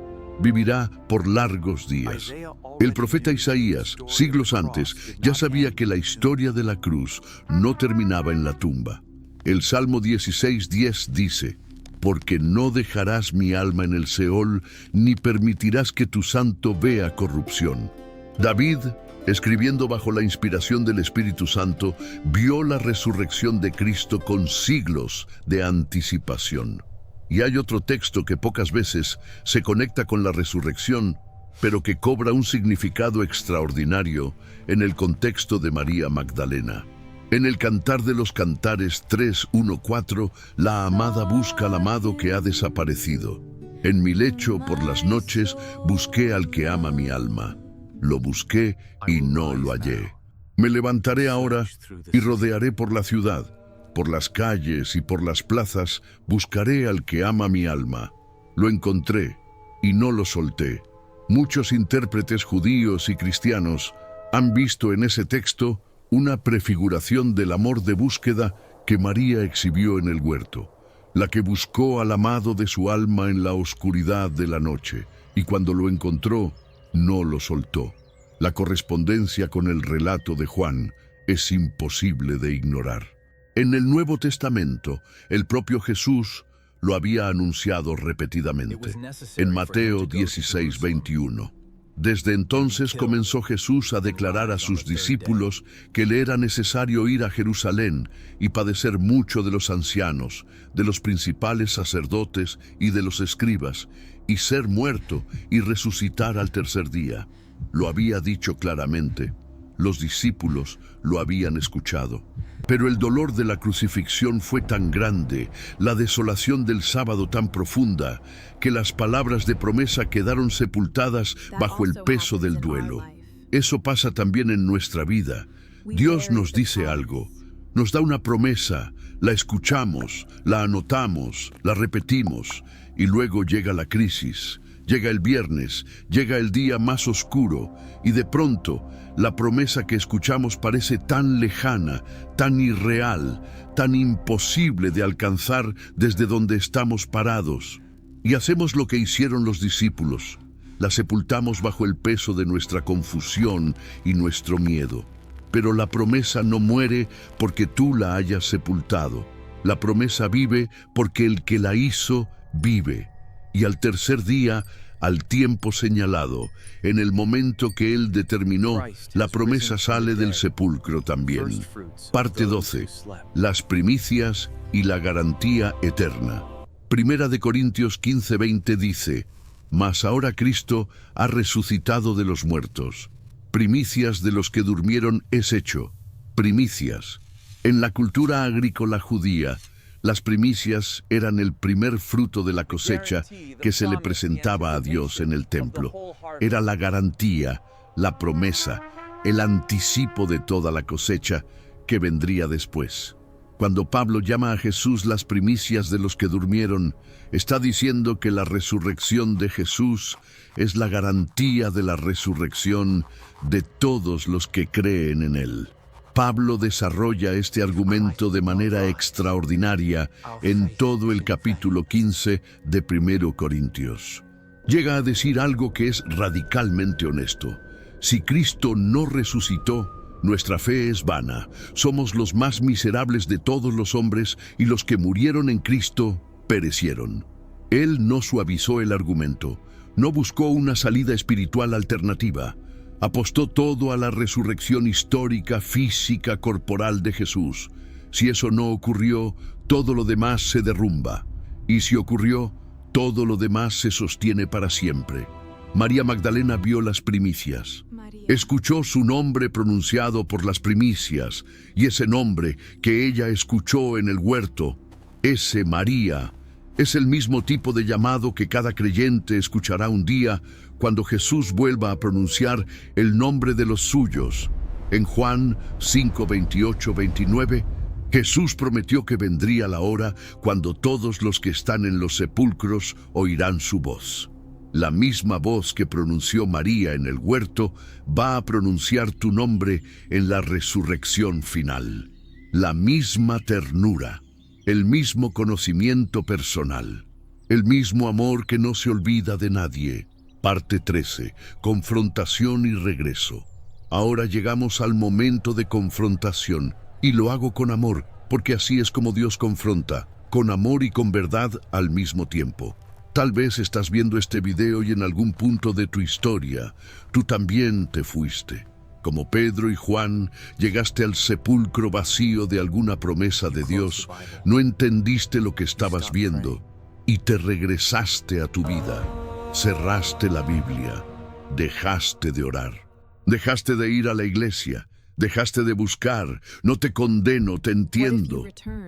vivirá por largos días. El profeta Isaías, siglos antes, ya sabía que la historia de la cruz no terminaba en la tumba. El Salmo 16:10 dice, porque no dejarás mi alma en el Seol, ni permitirás que tu santo vea corrupción. David, escribiendo bajo la inspiración del Espíritu Santo, vio la resurrección de Cristo con siglos de anticipación. Y hay otro texto que pocas veces se conecta con la resurrección, pero que cobra un significado extraordinario en el contexto de María Magdalena. En el Cantar de los Cantares 3:1-4, la amada busca al amado que ha desaparecido. En mi lecho por las noches busqué al que ama mi alma. Lo busqué y no lo hallé. Me levantaré ahora y rodearé por la ciudad, por las calles y por las plazas, buscaré al que ama mi alma. Lo encontré y no lo solté. Muchos intérpretes judíos y cristianos han visto en ese texto una prefiguración del amor de búsqueda que María exhibió en el huerto, la que buscó al amado de su alma en la oscuridad de la noche, y cuando lo encontró, no lo soltó. La correspondencia con el relato de Juan es imposible de ignorar. En el Nuevo Testamento, el propio Jesús lo había anunciado repetidamente. En Mateo 16:21. Desde entonces comenzó Jesús a declarar a sus discípulos que le era necesario ir a Jerusalén y padecer mucho de los ancianos, de los principales sacerdotes y de los escribas, y ser muerto y resucitar al tercer día. Lo había dicho claramente. Los discípulos lo habían escuchado. Pero el dolor de la crucifixión fue tan grande, la desolación del sábado tan profunda, que las palabras de promesa quedaron sepultadas bajo el peso del duelo. Eso pasa también en nuestra vida. Dios nos dice algo, nos da una promesa, la escuchamos, la anotamos, la repetimos, y luego llega la crisis. Llega el viernes, llega el día más oscuro, y de pronto la promesa que escuchamos parece tan lejana, tan irreal, tan imposible de alcanzar desde donde estamos parados. Y hacemos lo que hicieron los discípulos. La sepultamos bajo el peso de nuestra confusión y nuestro miedo. Pero la promesa no muere porque tú la hayas sepultado. La promesa vive porque el que la hizo vive. Y al tercer día, al tiempo señalado, en el momento que Él determinó, la promesa sale del sepulcro también. Parte 12. Las primicias y la garantía eterna. Primera de Corintios 15:20 dice: Mas ahora Cristo ha resucitado de los muertos. Primicias de los que durmieron es hecho. Primicias. En la cultura agrícola judía, las primicias eran el primer fruto de la cosecha que se le presentaba a Dios en el templo. Era la garantía, la promesa, el anticipo de toda la cosecha que vendría después. Cuando Pablo llama a Jesús las primicias de los que durmieron, está diciendo que la resurrección de Jesús es la garantía de la resurrección de todos los que creen en Él. Pablo desarrolla este argumento de manera extraordinaria en todo el capítulo 15 de 1 Corintios. Llega a decir algo que es radicalmente honesto. Si Cristo no resucitó, nuestra fe es vana. Somos los más miserables de todos los hombres y los que murieron en Cristo perecieron. Él no suavizó el argumento, no buscó una salida espiritual alternativa. Apostó todo a la resurrección histórica, física, corporal de Jesús. Si eso no ocurrió, todo lo demás se derrumba. Y si ocurrió, todo lo demás se sostiene para siempre. María Magdalena vio las primicias. Escuchó su nombre pronunciado por las primicias, y ese nombre que ella escuchó en el huerto, ese María, es el mismo tipo de llamado que cada creyente escuchará un día cuando Jesús vuelva a pronunciar el nombre de los suyos. En Juan 5:28-29, Jesús prometió que vendría la hora cuando todos los que están en los sepulcros oirán su voz. La misma voz que pronunció María en el huerto va a pronunciar tu nombre en la resurrección final. La misma ternura, el mismo conocimiento personal, el mismo amor que no se olvida de nadie. Parte 13. Confrontación y regreso. Ahora llegamos al momento de confrontación, y lo hago con amor, porque así es como Dios confronta, con amor y con verdad al mismo tiempo. Tal vez estás viendo este video y en algún punto de tu historia, tú también te fuiste. Como Pedro y Juan, llegaste al sepulcro vacío de alguna promesa de Dios, no entendiste lo que estabas viendo y te regresaste a tu vida. Cerraste la Biblia, dejaste de orar, dejaste de ir a la iglesia, dejaste de buscar. No te condeno, te entiendo.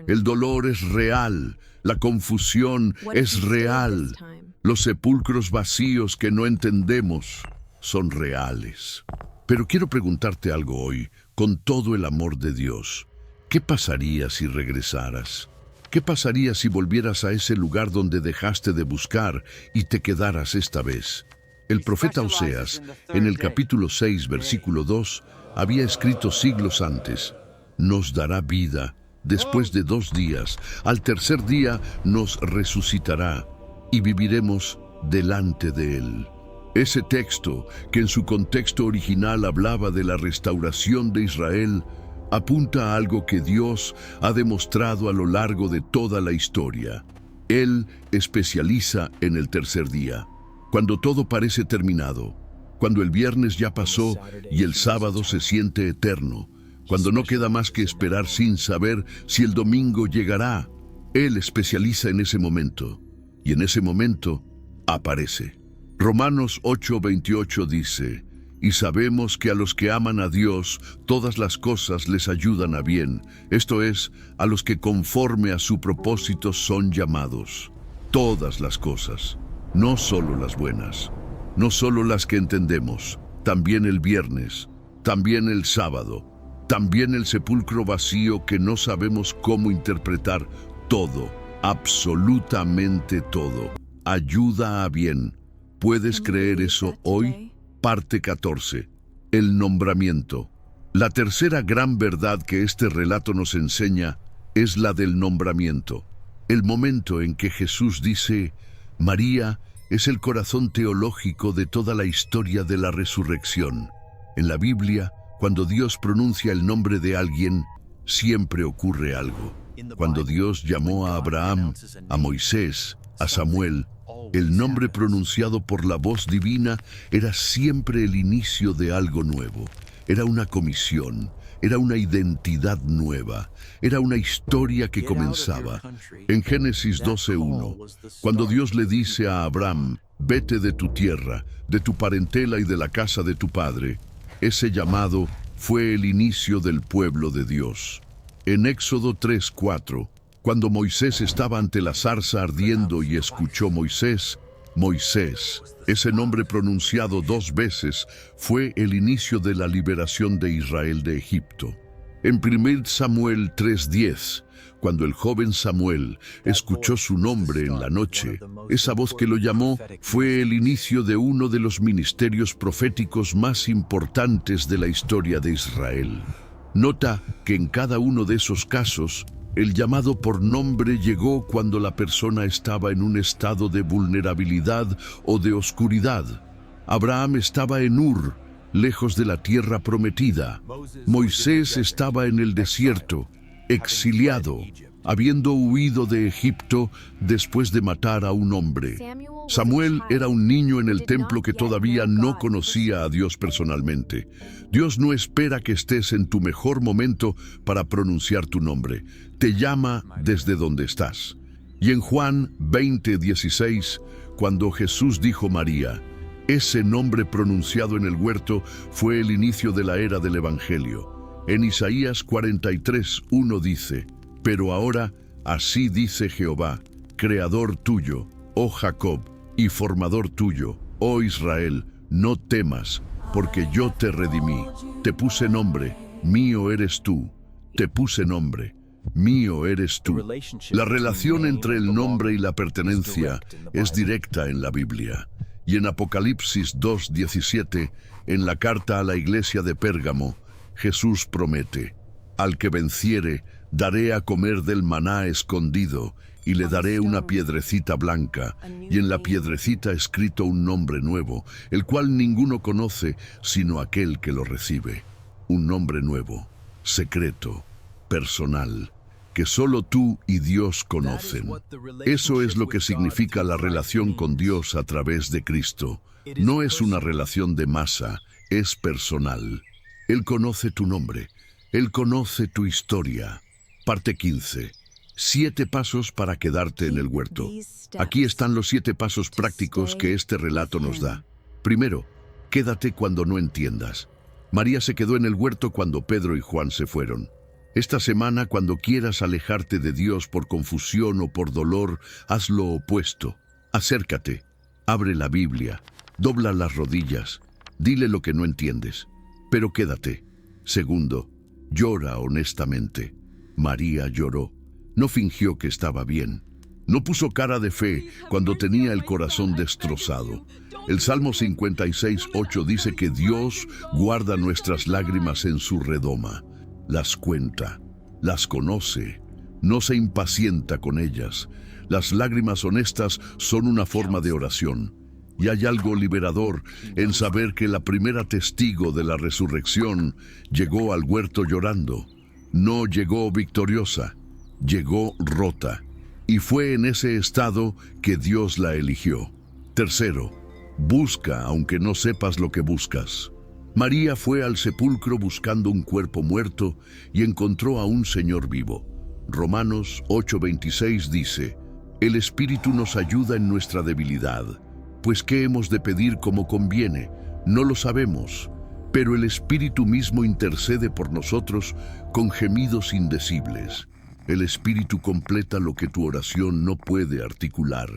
El dolor es real, la confusión es real. Los sepulcros vacíos que no entendemos son reales. Pero quiero preguntarte algo hoy, con todo el amor de Dios. ¿Qué pasaría si regresaras? ¿Qué pasaría si volvieras a ese lugar donde dejaste de buscar y te quedaras esta vez? El profeta Oseas, en el capítulo 6, versículo 2, había escrito siglos antes: nos dará vida después de 2 días, al tercer día nos resucitará y viviremos delante de Él. Ese texto, que en su contexto original hablaba de la restauración de Israel, apunta a algo que Dios ha demostrado a lo largo de toda la historia. Él especializa en el tercer día, cuando todo parece terminado, cuando el viernes ya pasó y el sábado se siente eterno, cuando no queda más que esperar sin saber si el domingo llegará. Él especializa en ese momento, y en ese momento aparece. Romanos 8:28 dice: y sabemos que a los que aman a Dios, todas las cosas les ayudan a bien, esto es, a los que conforme a su propósito son llamados. Todas las cosas, no solo las buenas, no solo las que entendemos, también el viernes, también el sábado, también el sepulcro vacío que no sabemos cómo interpretar. Todo, absolutamente todo, ayuda a bien. ¿Puedes creer eso hoy? Parte 14. El nombramiento. La tercera gran verdad que este relato nos enseña es la del nombramiento. El momento en que Jesús dice: María, es el corazón teológico de toda la historia de la resurrección. En la Biblia, cuando Dios pronuncia el nombre de alguien, siempre ocurre algo. Cuando Dios llamó a Abraham, a Moisés, a Samuel, el nombre pronunciado por la voz divina era siempre el inicio de algo nuevo. Era una comisión, era una identidad nueva, era una historia que comenzaba. En Génesis 12:1, cuando Dios le dice a Abraham: vete de tu tierra, de tu parentela y de la casa de tu padre, ese llamado fue el inicio del pueblo de Dios. En Éxodo 3:4, cuando Moisés estaba ante la zarza ardiendo y escuchó Moisés, ese nombre pronunciado 2 veces, fue el inicio de la liberación de Israel de Egipto. En 1 Samuel 3:10, cuando el joven Samuel escuchó su nombre en la noche, esa voz que lo llamó fue el inicio de uno de los ministerios proféticos más importantes de la historia de Israel. Nota que en cada uno de esos casos, el llamado por nombre llegó cuando la persona estaba en un estado de vulnerabilidad o de oscuridad. Abraham estaba en Ur, lejos de la tierra prometida. Moisés estaba en el desierto, exiliado, habiendo huido de Egipto después de matar a un hombre. Samuel era un niño en el templo que todavía no conocía a Dios personalmente. Dios no espera que estés en tu mejor momento para pronunciar tu nombre. Te llama desde donde estás. Y en Juan 20:16, cuando Jesús dijo María, ese nombre pronunciado en el huerto fue el inicio de la era del Evangelio. En Isaías 43:1 dice: pero ahora, así dice Jehová, creador tuyo, oh Jacob, y formador tuyo, oh Israel, no temas, porque yo te redimí. Te puse nombre, mío eres tú. Te puse nombre, mío eres tú. La relación entre el nombre y la pertenencia es directa en la Biblia. Y en Apocalipsis 2:17, en la carta a la iglesia de Pérgamo, Jesús promete: al que venciere, daré a comer del maná escondido, y le daré una piedrecita blanca, y en la piedrecita escrito un nombre nuevo, el cual ninguno conoce sino aquel que lo recibe. Un nombre nuevo, secreto, personal, que solo tú y Dios conocen. Eso es lo que significa la relación con Dios a través de Cristo. No es una relación de masa, es personal. Él conoce tu nombre, Él conoce tu historia. Parte 15. 7 pasos para quedarte en el huerto. Aquí están los 7 pasos prácticos que este relato nos da. Primero, quédate cuando no entiendas. María se quedó en el huerto cuando Pedro y Juan se fueron. Esta semana, cuando quieras alejarte de Dios por confusión o por dolor, haz lo opuesto. Acércate, abre la Biblia, dobla las rodillas, Dile lo que no entiendes, pero quédate. Segundo, llora honestamente. María lloró. No fingió que estaba bien. No puso cara de fe cuando tenía el corazón destrozado. El Salmo 56:8 dice que Dios guarda nuestras lágrimas en su redoma. Las cuenta, las conoce, no se impacienta con ellas. Las lágrimas honestas son una forma de oración. Y hay algo liberador en saber que la primera testigo de la resurrección llegó al huerto llorando. No llegó victoriosa, llegó rota. Y fue en ese estado que Dios la eligió. Tercero, busca aunque no sepas lo que buscas. María fue al sepulcro buscando un cuerpo muerto y encontró a un Señor vivo. Romanos 8:26 dice, el Espíritu nos ayuda en nuestra debilidad. Pues ¿qué hemos de pedir como conviene? No lo sabemos, pero el Espíritu mismo intercede por nosotros con gemidos indecibles. El Espíritu completa lo que tu oración no puede articular.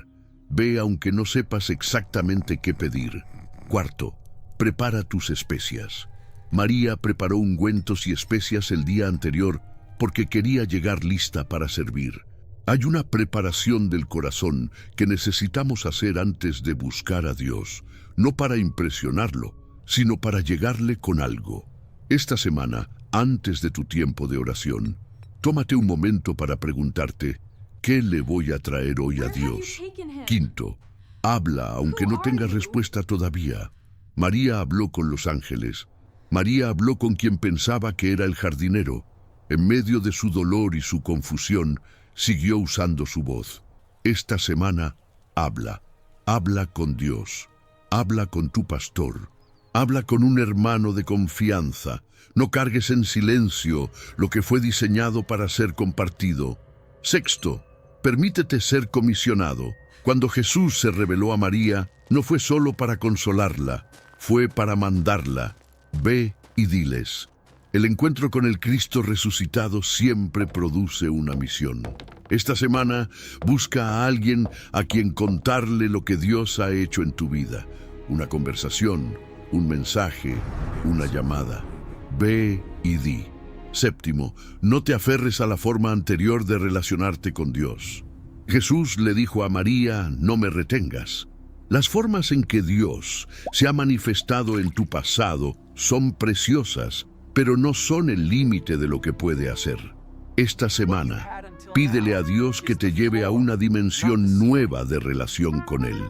Ve aunque no sepas exactamente qué pedir. Cuarto, prepara tus especias. María preparó ungüentos y especias el día anterior porque quería llegar lista para servir. Hay una preparación del corazón que necesitamos hacer antes de buscar a Dios, no para impresionarlo, sino para llegarle con algo. Esta semana, antes de tu tiempo de oración, tómate un momento para preguntarte, ¿qué le voy a traer hoy a Dios? Quinto, habla aunque no tengas respuesta todavía. María habló con los ángeles. María habló con quien pensaba que era el jardinero. En medio de su dolor y su confusión, siguió usando su voz. Esta semana, habla. Habla con Dios. Habla con tu pastor. Habla con un hermano de confianza. No cargues en silencio lo que fue diseñado para ser compartido. Sexto, permítete ser comisionado. Cuando Jesús se reveló a María, no fue solo para consolarla, fue para mandarla. Ve y diles. El encuentro con el Cristo resucitado siempre produce una misión. Esta semana, busca a alguien a quien contarle lo que Dios ha hecho en tu vida. Una conversación, un mensaje, una llamada. Ve y di. Séptimo, no te aferres a la forma anterior de relacionarte con Dios. Jesús le dijo a María, no me retengas. Las formas en que Dios se ha manifestado en tu pasado son preciosas, pero no son el límite de lo que puede hacer. Esta semana, pídele a Dios que te lleve a una dimensión nueva de relación con Él.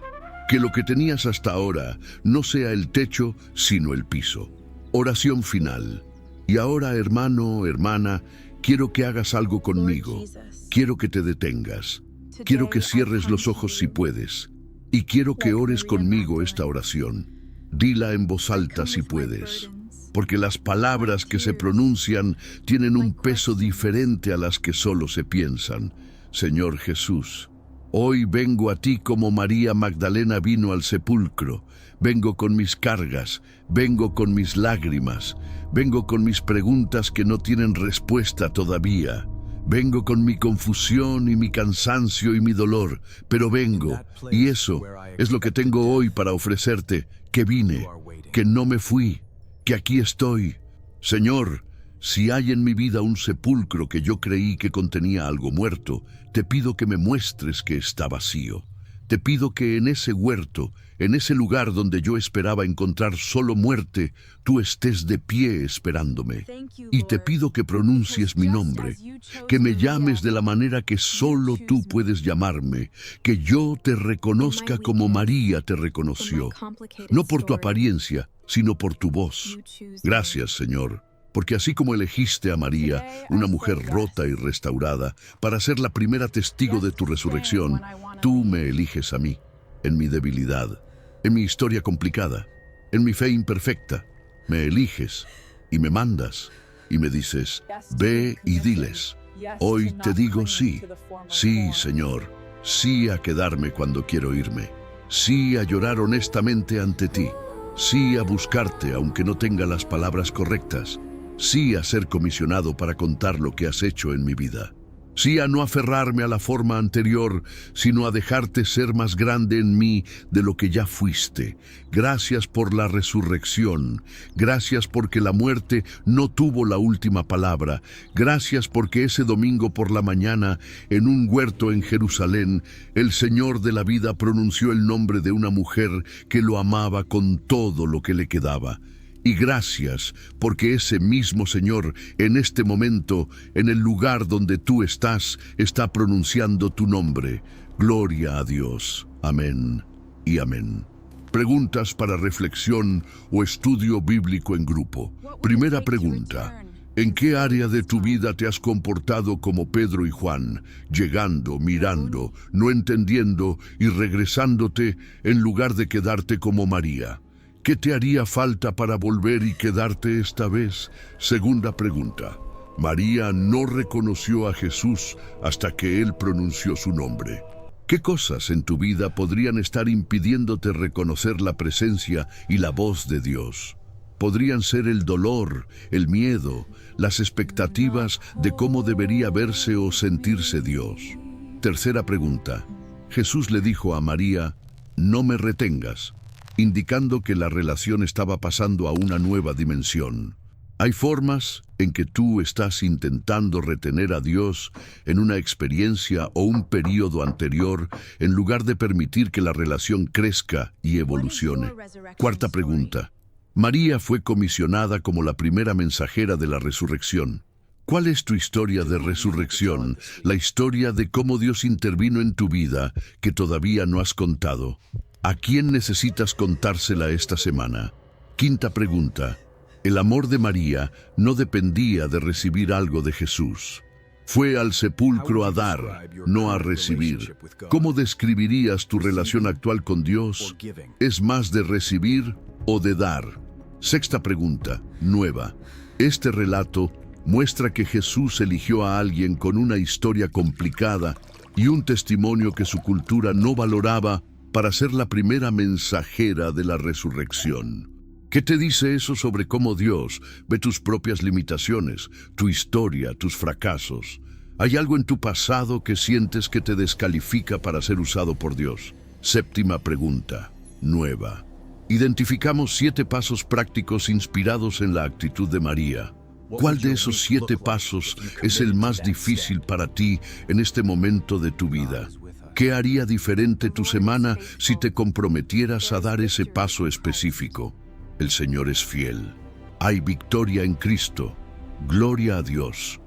Que lo que tenías hasta ahora no sea el techo, sino el piso. Oración final. Y ahora, hermano, hermana, quiero que hagas algo conmigo. Quiero que te detengas. Quiero que cierres los ojos si puedes. Y quiero que ores conmigo esta oración. Dila en voz alta si puedes. Porque las palabras que se pronuncian tienen un peso diferente a las que solo se piensan. Señor Jesús, hoy vengo a ti como María Magdalena vino al sepulcro. Vengo con mis cargas, vengo con mis lágrimas, vengo con mis preguntas que no tienen respuesta todavía. Vengo con mi confusión y mi cansancio y mi dolor, pero vengo, y eso es lo que tengo hoy para ofrecerte, que vine, que no me fui, que aquí estoy. Señor, si hay en mi vida un sepulcro que yo creí que contenía algo muerto, te pido que me muestres que está vacío. Te pido que en ese huerto, en ese lugar donde yo esperaba encontrar solo muerte, tú estés de pie esperándome. Y te pido que pronuncies mi nombre, que me llames de la manera que solo tú puedes llamarme, que yo te reconozca como María te reconoció, no por tu apariencia, sino por tu voz. Gracias, Señor, porque así como elegiste a María, una mujer rota y restaurada, para ser la primera testigo de tu resurrección, tú me eliges a mí, en mi debilidad, en mi historia complicada, en mi fe imperfecta. Me eliges y me mandas y me dices, ve y diles. Hoy te digo sí, sí, Señor, sí a quedarme cuando quiero irme, sí a llorar honestamente ante ti, sí a buscarte aunque no tenga las palabras correctas, sí a ser comisionado para contar lo que has hecho en mi vida. Sí a no aferrarme a la forma anterior, sino a dejarte ser más grande en mí de lo que ya fuiste. Gracias por la resurrección. Gracias porque la muerte no tuvo la última palabra. Gracias porque ese domingo por la mañana, en un huerto en Jerusalén, el Señor de la vida pronunció el nombre de una mujer que lo amaba con todo lo que le quedaba. Y gracias porque ese mismo Señor, en este momento, en el lugar donde tú estás, está pronunciando tu nombre. Gloria a Dios. Amén y amén. Preguntas para reflexión o estudio bíblico en grupo. Primera pregunta. ¿En qué área de tu vida te has comportado como Pedro y Juan, llegando, mirando, no entendiendo y regresándote en lugar de quedarte como María? ¿Qué te haría falta para volver y quedarte esta vez? Segunda pregunta. María no reconoció a Jesús hasta que Él pronunció su nombre. ¿Qué cosas en tu vida podrían estar impidiéndote reconocer la presencia y la voz de Dios? Podrían ser el dolor, el miedo, las expectativas de cómo debería verse o sentirse Dios. Tercera pregunta. Jesús le dijo a María, no me retengas, indicando que la relación estaba pasando a una nueva dimensión. Hay formas en que tú estás intentando retener a Dios en una experiencia o un período anterior en lugar de permitir que la relación crezca y evolucione. Cuarta pregunta. María fue comisionada como la primera mensajera de la resurrección. ¿Cuál es tu historia de resurrección, la historia de cómo Dios intervino en tu vida que todavía no has contado? ¿A quién necesitas contársela esta semana? Quinta pregunta. El amor de María no dependía de recibir algo de Jesús. Fue al sepulcro a dar, no a recibir. ¿Cómo describirías tu relación actual con Dios? ¿Es más de recibir o de dar? Sexta pregunta, nueva. Este relato muestra que Jesús eligió a alguien con una historia complicada y un testimonio que su cultura no valoraba para ser la primera mensajera de la resurrección. ¿Qué te dice eso sobre cómo Dios ve tus propias limitaciones, tu historia, tus fracasos? ¿Hay algo en tu pasado que sientes que te descalifica para ser usado por Dios? Séptima pregunta, nueva. Identificamos 7 pasos prácticos inspirados en la actitud de María. ¿Cuál de esos 7 pasos es el más difícil para ti en este momento de tu vida? ¿Qué haría diferente tu semana si te comprometieras a dar ese paso específico? El Señor es fiel. Hay victoria en Cristo. Gloria a Dios.